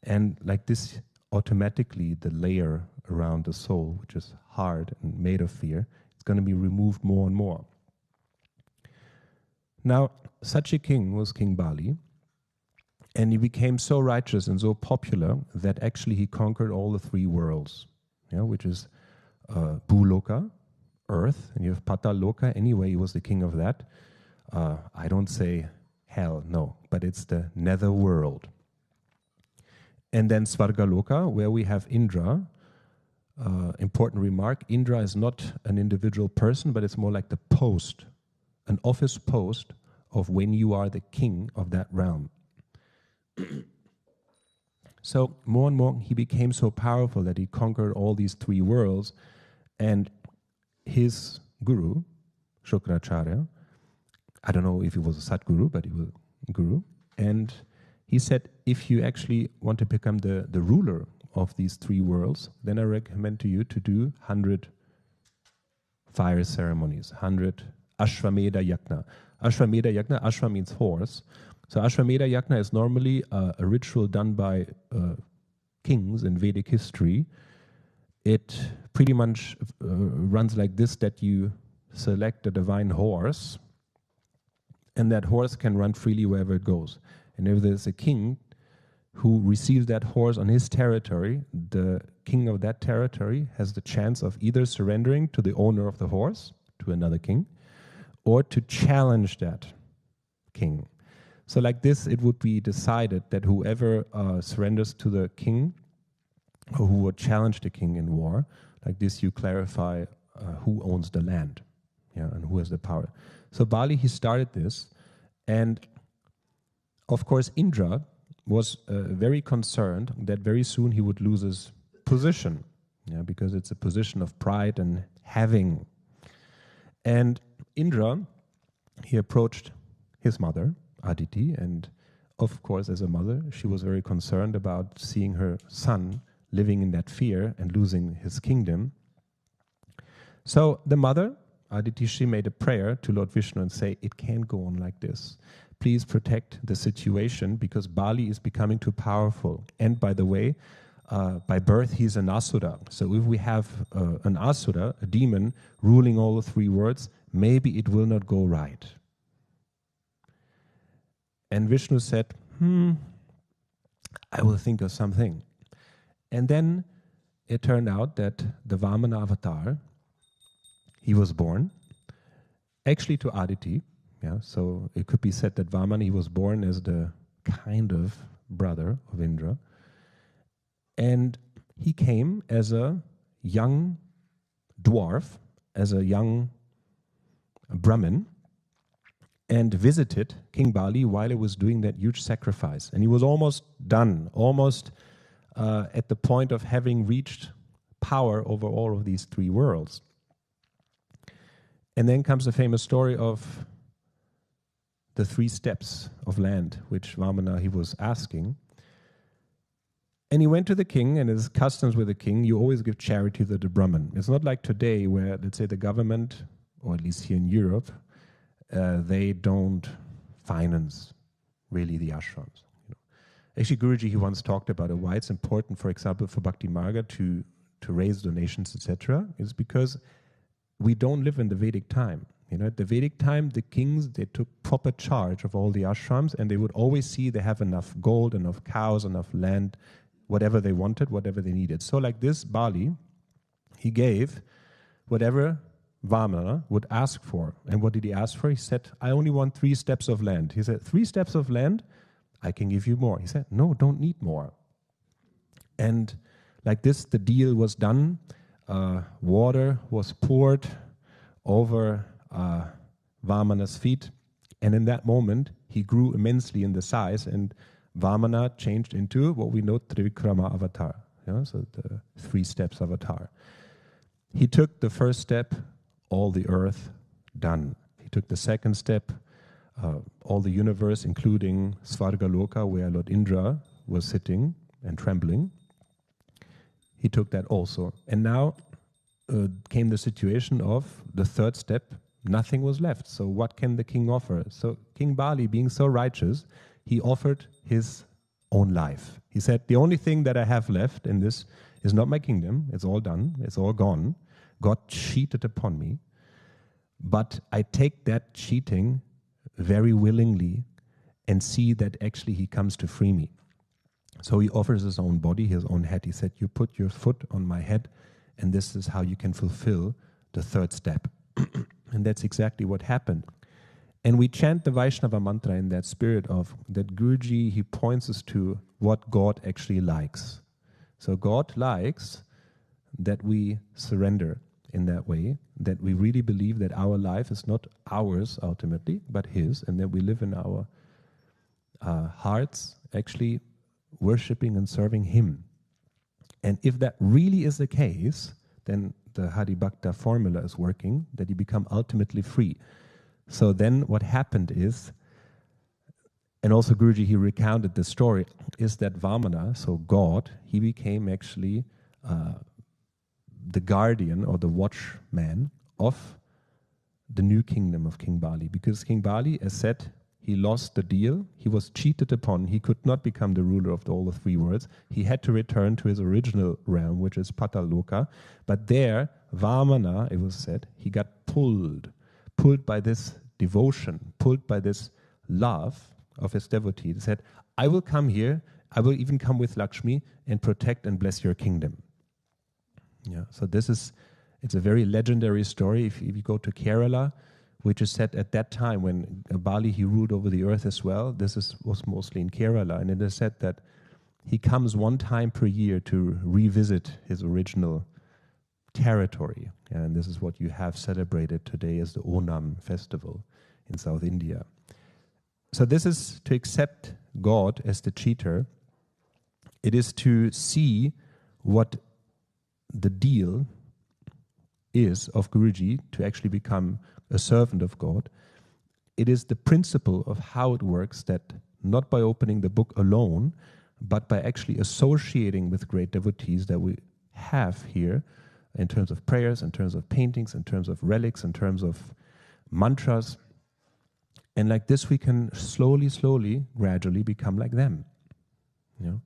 And like this, automatically the layer around the soul, which is hard and made of fear, it's going to be removed more and more. Now, such a king was King Bali. And he became so righteous and so popular that actually he conquered all the three worlds, which is Bhuloka, earth, and you have Pataloka. Anyway, he was the king of that. I don't say hell, no, but it's the nether world. And then Svargaloka, where we have Indra. Important remark, Indra is not an individual person, but it's more like the post, an office post of when you are the king of that realm. So more and more he became so powerful that he conquered all these three worlds, and his guru, Shukracharya, I don't know if he was a Satguru, but he was a guru, and he said, if you actually want to become the ruler of these three worlds, then I recommend to you to do 100 fire ceremonies, 100 Ashvamedha Yajna. Ashvamedha Yajna, Ashva means horse. So Ashvamedha Yajna is normally a ritual done by kings in Vedic history. It pretty much runs like this, that you select a divine horse, and that horse can run freely wherever it goes. And if there's a king who receives that horse on his territory, the king of that territory has the chance of either surrendering to the owner of the horse, to another king, or to challenge that king. So like this, it would be decided that whoever surrenders to the king, or who would challenge the king in war, like this you clarify who owns the land, and who has the power. So Bali, he started this, and of course Indra was very concerned that very soon he would lose his position, because it's a position of pride and having. And Indra, he approached his mother, Aditi, and of course as a mother she was very concerned about seeing her son living in that fear and losing his kingdom. So the mother, Aditi, she made a prayer to Lord Vishnu and say, it can't go on like this. Please protect the situation because Bali is becoming too powerful. And by the way, by birth, he's an asura. So if we have an asura, a demon, ruling all the three worlds, maybe it will not go right. And Vishnu said, I will think of something. And then it turned out that the Vamana avatar, he was born actually to Aditi. Yeah, so it could be said that Vamana, he was born as the kind of brother of Indra. And he came as a young dwarf, as a young Brahmin, and visited King Bali while he was doing that huge sacrifice. And he was almost done, almost at the point of having reached power over all of these three worlds. And then comes the famous story of the 3 steps of land, which Vamana, he was asking. And he went to the king, and his customs with the king, you always give charity to the Brahmin. It's not like today where, let's say, the government, or at least here in Europe, they don't finance really the ashrams. You know. Actually, Guruji, he once talked about why it's important, for example, for Bhakti Marga to raise donations, etc. is because we don't live in the Vedic time. You know, at the Vedic time, the kings, they took proper charge of all the ashrams, and they would always see they have enough gold, enough cows, enough land, whatever they wanted, whatever they needed. So like this, Bali, he gave whatever Vamana would ask for. And what did he ask for? He said, I only want 3 steps of land. He said, 3 steps of land? I can give you more. He said, no, don't need more. And like this, the deal was done. Water was poured over Vamana's feet, and in that moment he grew immensely in the size, and Vamana changed into what we know Trivikrama avatar, so the 3 steps avatar. He took the first step, all the earth, done. He took the second step, all the universe, including Svargaloka, where Lord Indra was sitting and trembling. He took that also. And now came the situation of the third step, nothing was left. So what can the king offer? So King Bali, being so righteous, he offered his own life. He said, the only thing that I have left in this is not my kingdom. It's all done. It's all gone. God cheated upon me. But I take that cheating very willingly and see that actually he comes to free me. So he offers his own body, his own head. He said, you put your foot on my head, and this is how you can fulfill the third step. And that's exactly what happened. And we chant the Vaishnava mantra in that spirit of that Guruji, he points us to what God actually likes. So God likes that we surrender in that way, that we really believe that our life is not ours ultimately, but his, and that we live in our hearts actually worshipping and serving him. And if that really is the case, then the Hari Bhakta formula is working, that you become ultimately free. So then what happened is, and also Guruji, he recounted the story, is that Vamana, so God, he became actually the guardian or the watchman of the new kingdom of King Bali. Because King Bali, as said, he lost the deal. He was cheated upon. He could not become the ruler of all the 3 worlds. He had to return to his original realm, which is Pataloka. But there, Vamana, it was said, he got pulled by this devotion, pulled by this love of his devotee. He said, I will come here, I will even come with Lakshmi and protect and bless your kingdom. Yeah, so it's a very legendary story. If you go to Kerala, which is said at that time when Bali, he ruled over the earth as well, was mostly in Kerala, and it is said that he comes 1 time per year to revisit his original territory. And this is what you have celebrated today as the Onam festival in South India. So this is to accept God as the cheater. It is to see what the deal is of Guruji to actually become a servant of God. It is the principle of how it works, that not by opening the book alone, but by actually associating with great devotees that we have here in terms of prayers, in terms of paintings, in terms of relics, in terms of mantras. And like this, we can slowly, slowly, gradually become like them. You know?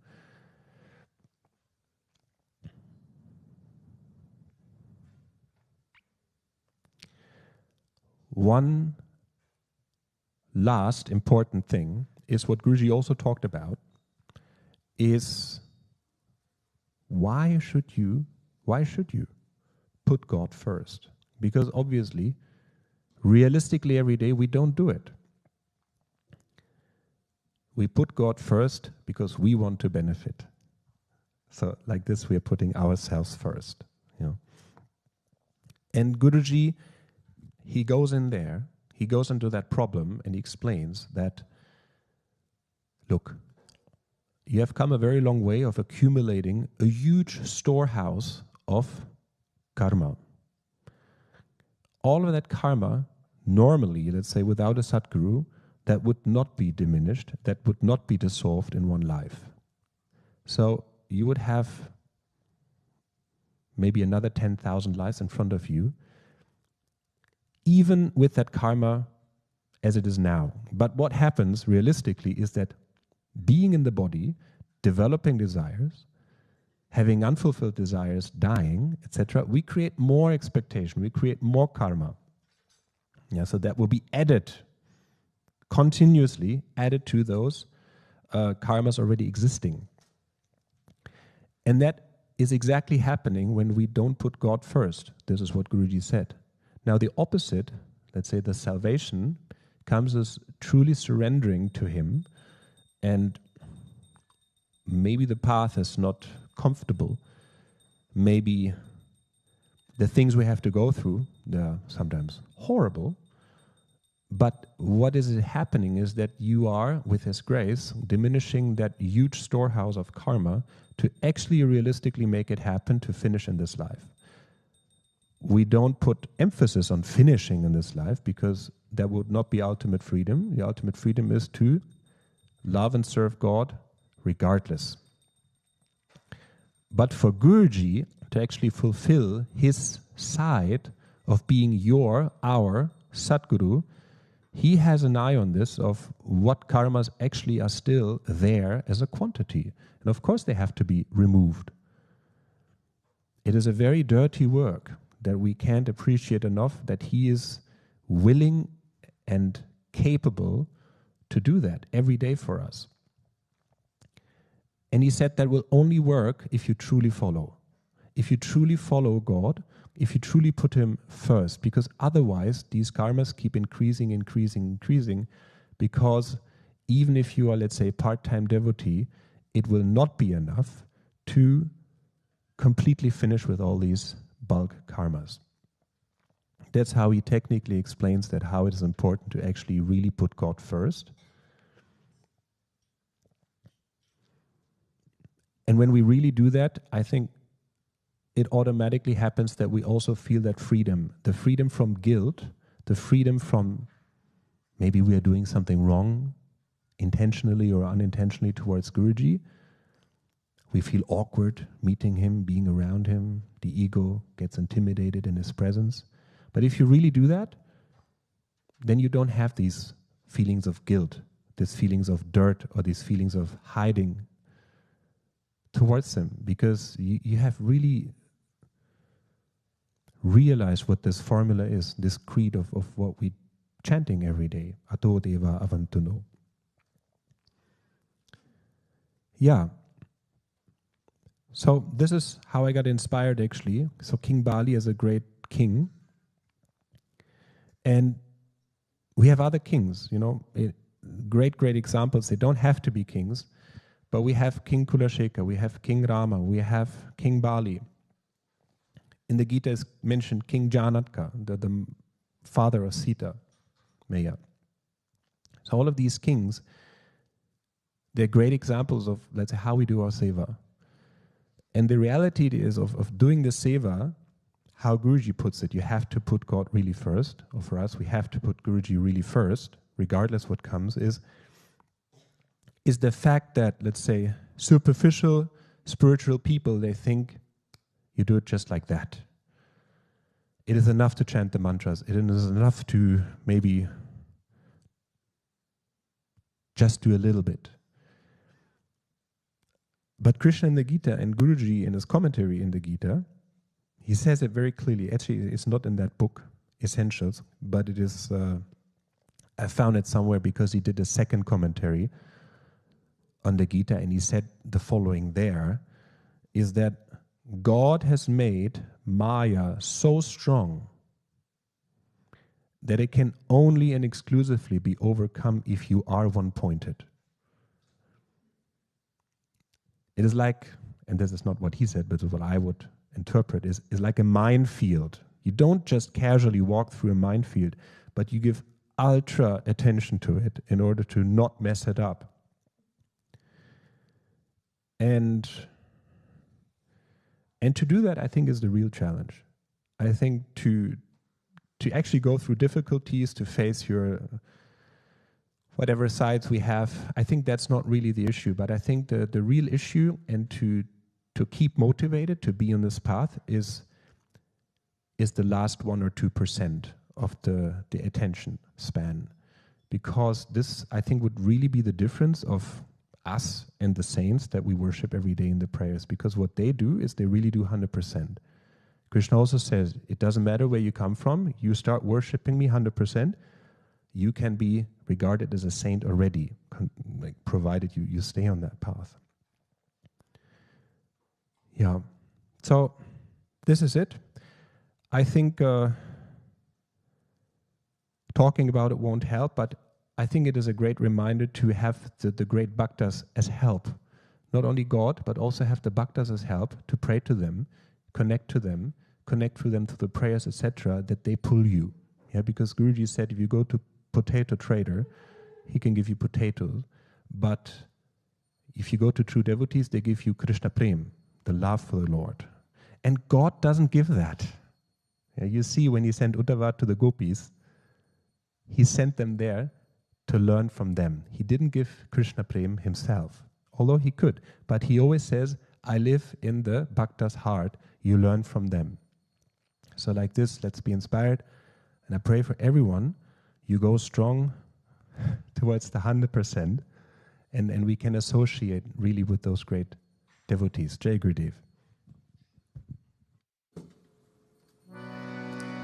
One last important thing is what Guruji also talked about, is why should you put God first? Because obviously, realistically every day we don't do it. We put God first because we want to benefit. So like this, we are putting ourselves first. You know? And Guruji, he goes in there, he goes into that problem and he explains that, look, you have come a very long way of accumulating a huge storehouse of karma. All of that karma, normally, let's say without a Sadguru, that would not be diminished, that would not be dissolved in one life. So you would have maybe another 10,000 lives in front of you, even with that karma as it is now. But what happens realistically is that being in the body, developing desires, having unfulfilled desires, dying, etc., we create more expectation, we create more karma. Yeah, so that will be added, continuously added to those karmas already existing. And that is exactly happening when we don't put God first. This is what Guruji said. Now the opposite, let's say the salvation, comes as truly surrendering to Him, and maybe the path is not comfortable. Maybe the things we have to go through, they're sometimes horrible. But what is happening is that you are, with His grace, diminishing that huge storehouse of karma to actually realistically make it happen to finish in this life. We don't put emphasis on finishing in this life because that would not be ultimate freedom. The ultimate freedom is to love and serve God regardless. But for Guruji to actually fulfill his side of being our Sadguru, he has an eye on this of what karmas actually are still there as a quantity. And of course they have to be removed. It is a very dirty work that we can't appreciate enough, that he is willing and capable to do that every day for us. And he said that will only work if you truly follow. If you truly follow God, if you truly put Him first, because otherwise these karmas keep increasing, because even if you are, let's say, a part-time devotee, it will not be enough to completely finish with all these bulk karmas. That's how he technically explains that, how it is important to actually really put God first. And when we really do that, I think it automatically happens that we also feel that freedom, the freedom from guilt, the freedom from maybe we are doing something wrong, intentionally or unintentionally towards Guruji. We feel awkward meeting him, being around him. The ego gets intimidated in his presence. But if you really do that, then you don't have these feelings of guilt, these feelings of dirt, or these feelings of hiding towards him, because you have really realized what this formula is, this creed of what we're chanting every day. Ato Deva Avantuno. Yeah. So this is how I got inspired, actually. So King Bali is a great king. And we have other kings, great examples. They don't have to be kings. But we have King Kulasheka, we have King Rama, we have King Bali. In the Gita is mentioned King Janatka, the father of Sita, Maya. So all of these kings, they're great examples of, let's say, how we do our seva. And the reality is of doing the seva, how Guruji puts it, you have to put God really first. Or for us, we have to put Guruji really first, regardless what comes, is the fact that, let's say, superficial spiritual people, they think you do it just like that. It is enough to chant the mantras. It is enough to maybe just do a little bit. But Krishna in the Gita and Guruji in his commentary in the Gita, he says it very clearly. Actually, it's not in that book, Essentials, but it is, I found it somewhere because he did a second commentary on the Gita, and he said the following there, is that God has made Maya so strong that it can only and exclusively be overcome if you are one-pointed. It is like, and this is not what he said, but what I would interpret, is like a minefield. You don't just casually walk through a minefield, but you give ultra attention to it in order to not mess it up. And to do that, I think, is the real challenge. I think to actually go through difficulties, to face your whatever sides we have, I think that's not really the issue. But I think the real issue, and to keep motivated to be on this path, is the last 1 or 2% of the attention span. Because this, I think, would really be the difference of us and the saints that we worship every day in the prayers. Because what they do is they really do 100%. Krishna also says, it doesn't matter where you come from, you start worshipping me 100%, you can be regarded as a saint already, provided you stay on that path. Yeah, so this is it. I think talking about it won't help, but I think it is a great reminder to have the great bhaktas as help. Not only God, but also have the bhaktas as help, to pray to them, connect through them to the prayers, etc., that they pull you. Yeah, because Guruji said if you go to potato trader, he can give you potatoes. But if you go to true devotees, they give you Krishna Prem, the love for the Lord. And God doesn't give that. Yeah, you see, when he sent Uddhava to the gopis, he sent them there to learn from them. He didn't give Krishna Prem himself, although he could. But he always says, I live in the bhakta's heart, you learn from them. So like this, let's be inspired. And I pray for everyone, you go strong towards the 100%, and we can associate really with those great devotees. Jai Gurudev.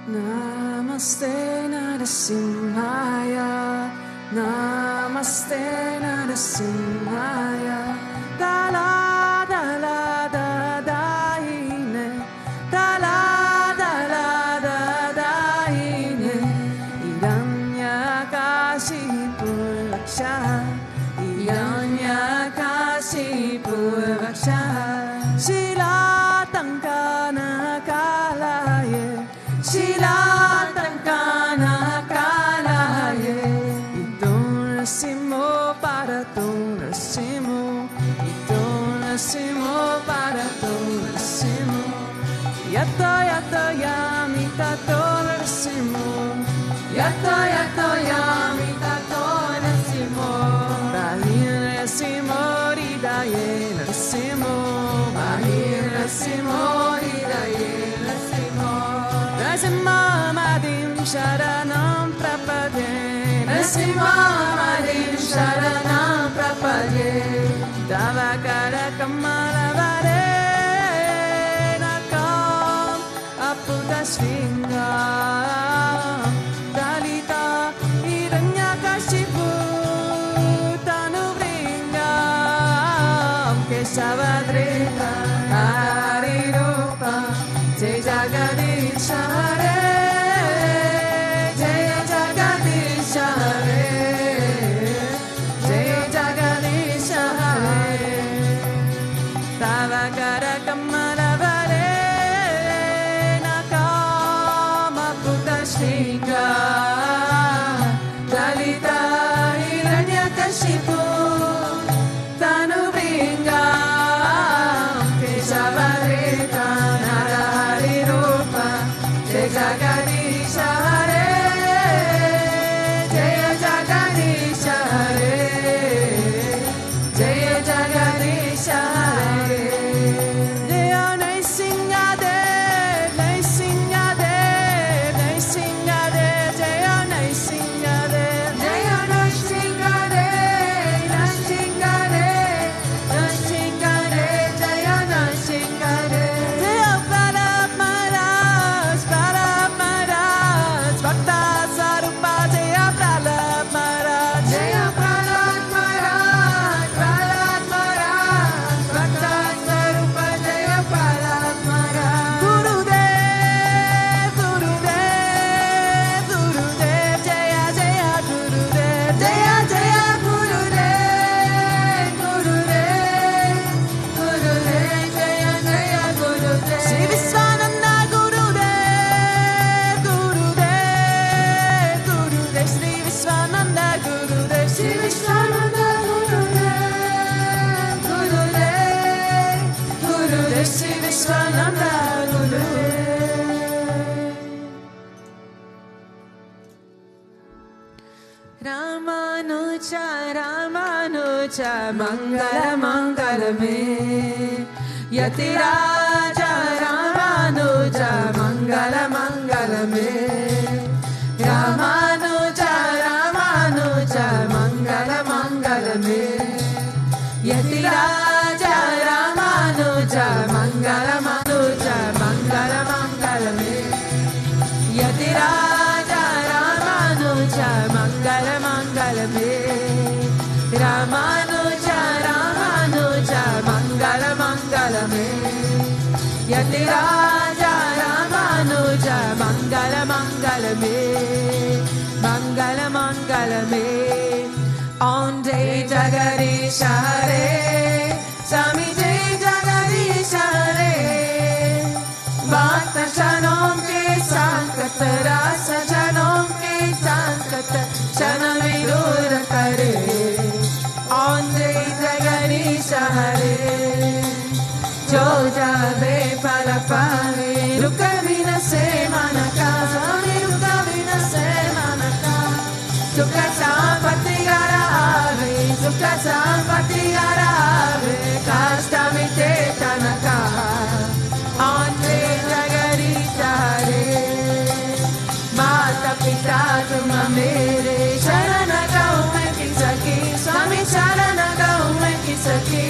Namaste Narasimhaya, Namaste Narasimhaya, Dala Dala Da Daine, Dala Dala Da Daine, Hiranyakashipu Vaksha, Hiranyakashipu Vaksha, Shilatankana Kalaye, Shilatankana Kalaye, Idonasimo Paratonasimo, Idonasimo Paratonasimo, Yato Yato Yamita Tonasimo, Yato Yato Yamita Tonasimo, Bahirasimo Ridaye Nasimo, Bahirasimo Ridaye Nasimo, Nasimamadim Sharanam Prapade, Nasimamadim Sharanam Prapade, Davakara Kamalavare, Nakam Aputa Svinga, Dalita Hiranyakashipu Tanuvringa, Kesavadrita Harirupa, Jai Jagadish Hare, Jai Jagadish Hare, Jai Jagadish Hare, Tavakara Kamalavare, Nakama Putashvika, Dalita Hiranyakashipu Tanuvringa, Kesavadrita Naraharirupa, Jai Jagadish Hare, Jai Jagadish Hare, Jai Jagadish Hare, Jai Naisingadev, Naisingadev, Ramanuja, Ramanuja, Mangala Mangala me. Yatiraja, Ramanuja, Mangala Mangala me. Ramanuja, Ramanuja, Mangala Mangala me. Yatiraja, Ramanuja, Mangala Manuja, Mangala Mangala me. Yatiraja, Ramanuja, Mangala Mangala me. Ramanuja, Ramanuja, Mangala Mangala me. Yatiraja, Ramanuja, Mangala Mangala me. Mangala Mangala me. On Jai Jagadish Hare, Swami Jai Jagadish Hare. Bhakta Janam ke sankat, rasa Janam ke sankat, Janam dur kare. On Jai Jagadish Hare. Jo jabe pala paane, ruka bina se manaka, Swami ruka bina se manaka. Sukha sampatti gara ave, sukha sampatti gara ave, kashta mite tanaka. Ante Jagadish Hare. Mata pita tum mere, sharana gaun mein kisaki, Swami sharana gaun mein kisaki.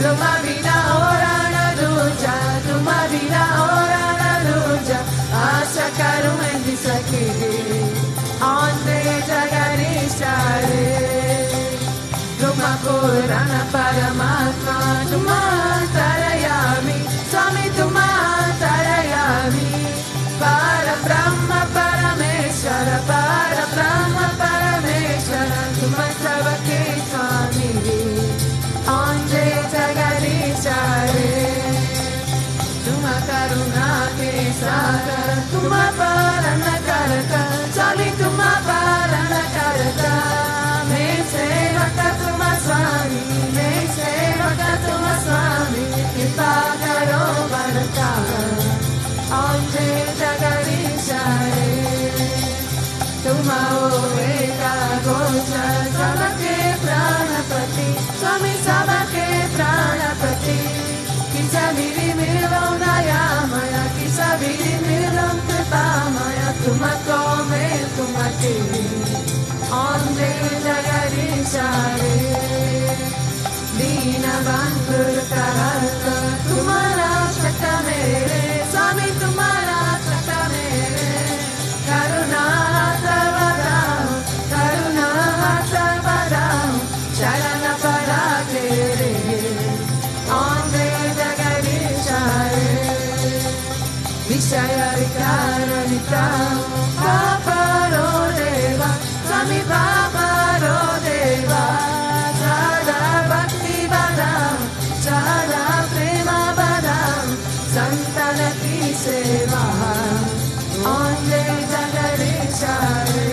Tuma bina aura na duja, tuma bina aura na duja, aasha karu mein kisaki. Ante Jagadish Hare. Tuma Purana Paramatma, tuma tarayami, Swami tuma tarayami. Para Brahma Parameshwara, para Brahma Parameshwara, tuma sabake Swami. Ante Jagadish Hare. Tuma karuna ke sagar, tuma parana karaka, Swami tuma parana karaka. Main sevaka tuma Swami, main sevaka tuma Swami, kripa karo barata. Ante Jagadish Hare. Tuma oveka gocha, sabake pranapati, Swami sabake pranapati. Kisa viri milam daya maya, kisa viri milam kripa maya, tumako me tumati. Ante Jagadish Hare. Dina bankur karata, tumara shakta mere, Swami tumara shakta mere. Karuna hata badao, karuna hata badao, sharana pada tere. Ante Jagadish Hare. Vishaya vikara vitao, paparo deva, Swami paparo deva. Sada bhakti badao, sada prema badao, santana ki seva. Ante Jagadish Hare.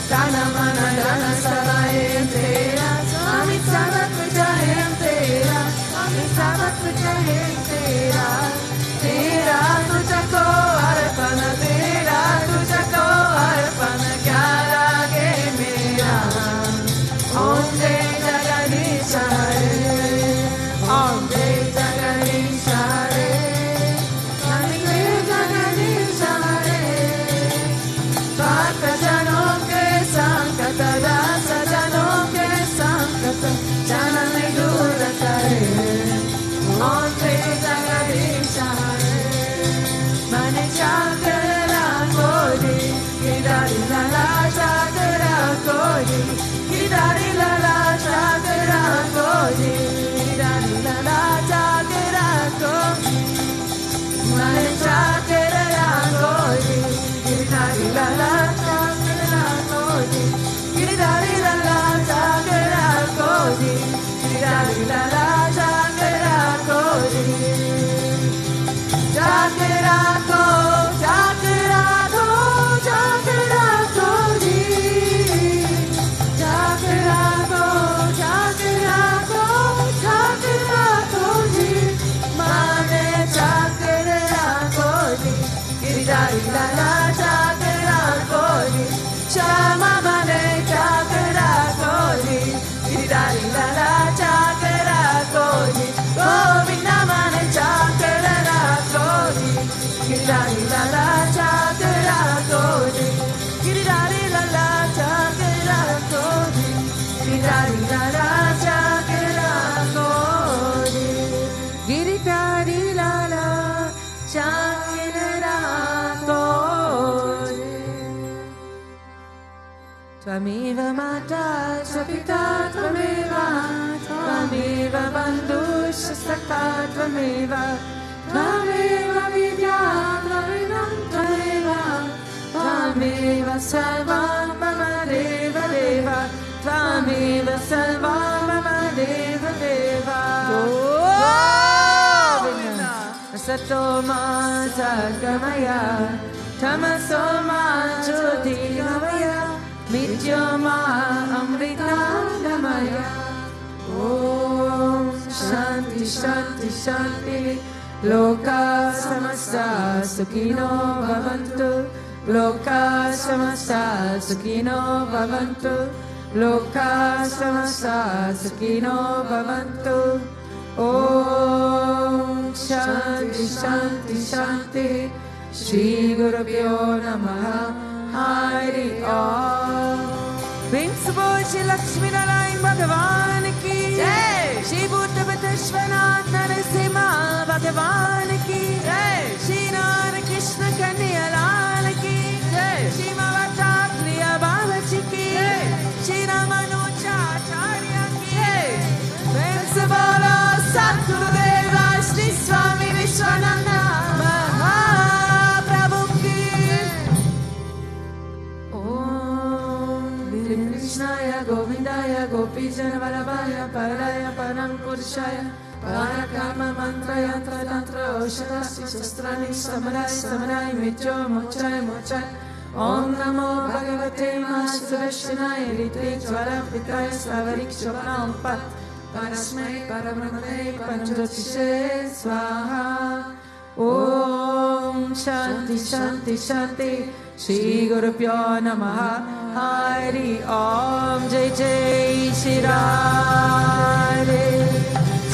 Prana mana dana savaye tera, Swami savat jahem tera, Swami savat jahem tera. Tera tujhko arpana, tera tujhko arpana, kya lage mera. Ante Jagadish Hare. Ante Jagadish Hare. Swami Jagadish Hare. Bhakta Janam ke sankat, rasa Janam ke sankat, Janam dur kare. Ante Jagadish Hare. Mane chakra kodi, kidari lala chakra kodi, kidari lala chakra kodi, kidari lala chakra kodi. Mane chakra kodi, kidari lala chakra kodi, kidari lala chakra kodi, kidari lala chakra kodi. Chakra ko, chakra ko, chakra kodi. Chakra ko, chakra ko, chakra kodi. Mane chakra kodi, kidari lala chakra kodi. Shama mane Tvameva Mata Sapita Tvameva Tvameva Bandusha Sakta Tvameva Tvameva Vidya Tvaminam Tvameva Tvameva Sarvam Mama Deva Deva Tvameva Sarvam Mama Deva Deva Satoma Sadgamaya Tamasoma Jyotirgamaya Mityoma Amritangamaya Om Shanti Shanti Shanti Loka Samasta Sukhino Bhavantu Loka Samasta Sukhino Bhavantu Loka Samasta Sukhino Bhavantu Om Shanti Shanti Shanti Shri Gurubhyo Namaha Hari Om Principal Shri Lakshmi Narayan Bhagavan Ki Jai Sri Bhutabhrteshwarnath Mandir Bhagavan Ki Jai Shri Nara Krishna Kanhaiya Lal Ki Jai Shri Mavatakriya Balaji Ki Jai Shri Ramanuja Acharya Ki Jai Principal Satgurudeva Sri Swami Vishwananda Mahaprabhu Ki Om Krishnaya Govindaya Gopijana Vallabhaya Paraya Param Purushaya Parakama Mantra Yantra Tantra Oshadasi Shastrani Samarai Samarai Mityo Mochai Mochai Om Namo Bhagavate Mahasavashanaya Rite Jvara Pitaya Savarik Shobana Pat Parasmai Parabrahmane Paramjyotishe Swaha Om Shanti Shanti Shanti Shri Gurubhyo Namaha Hari Om Jai Jai Shri Radhe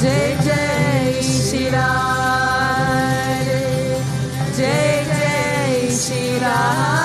Jai Jai Shri Radhe Jai Jai Shri Radhe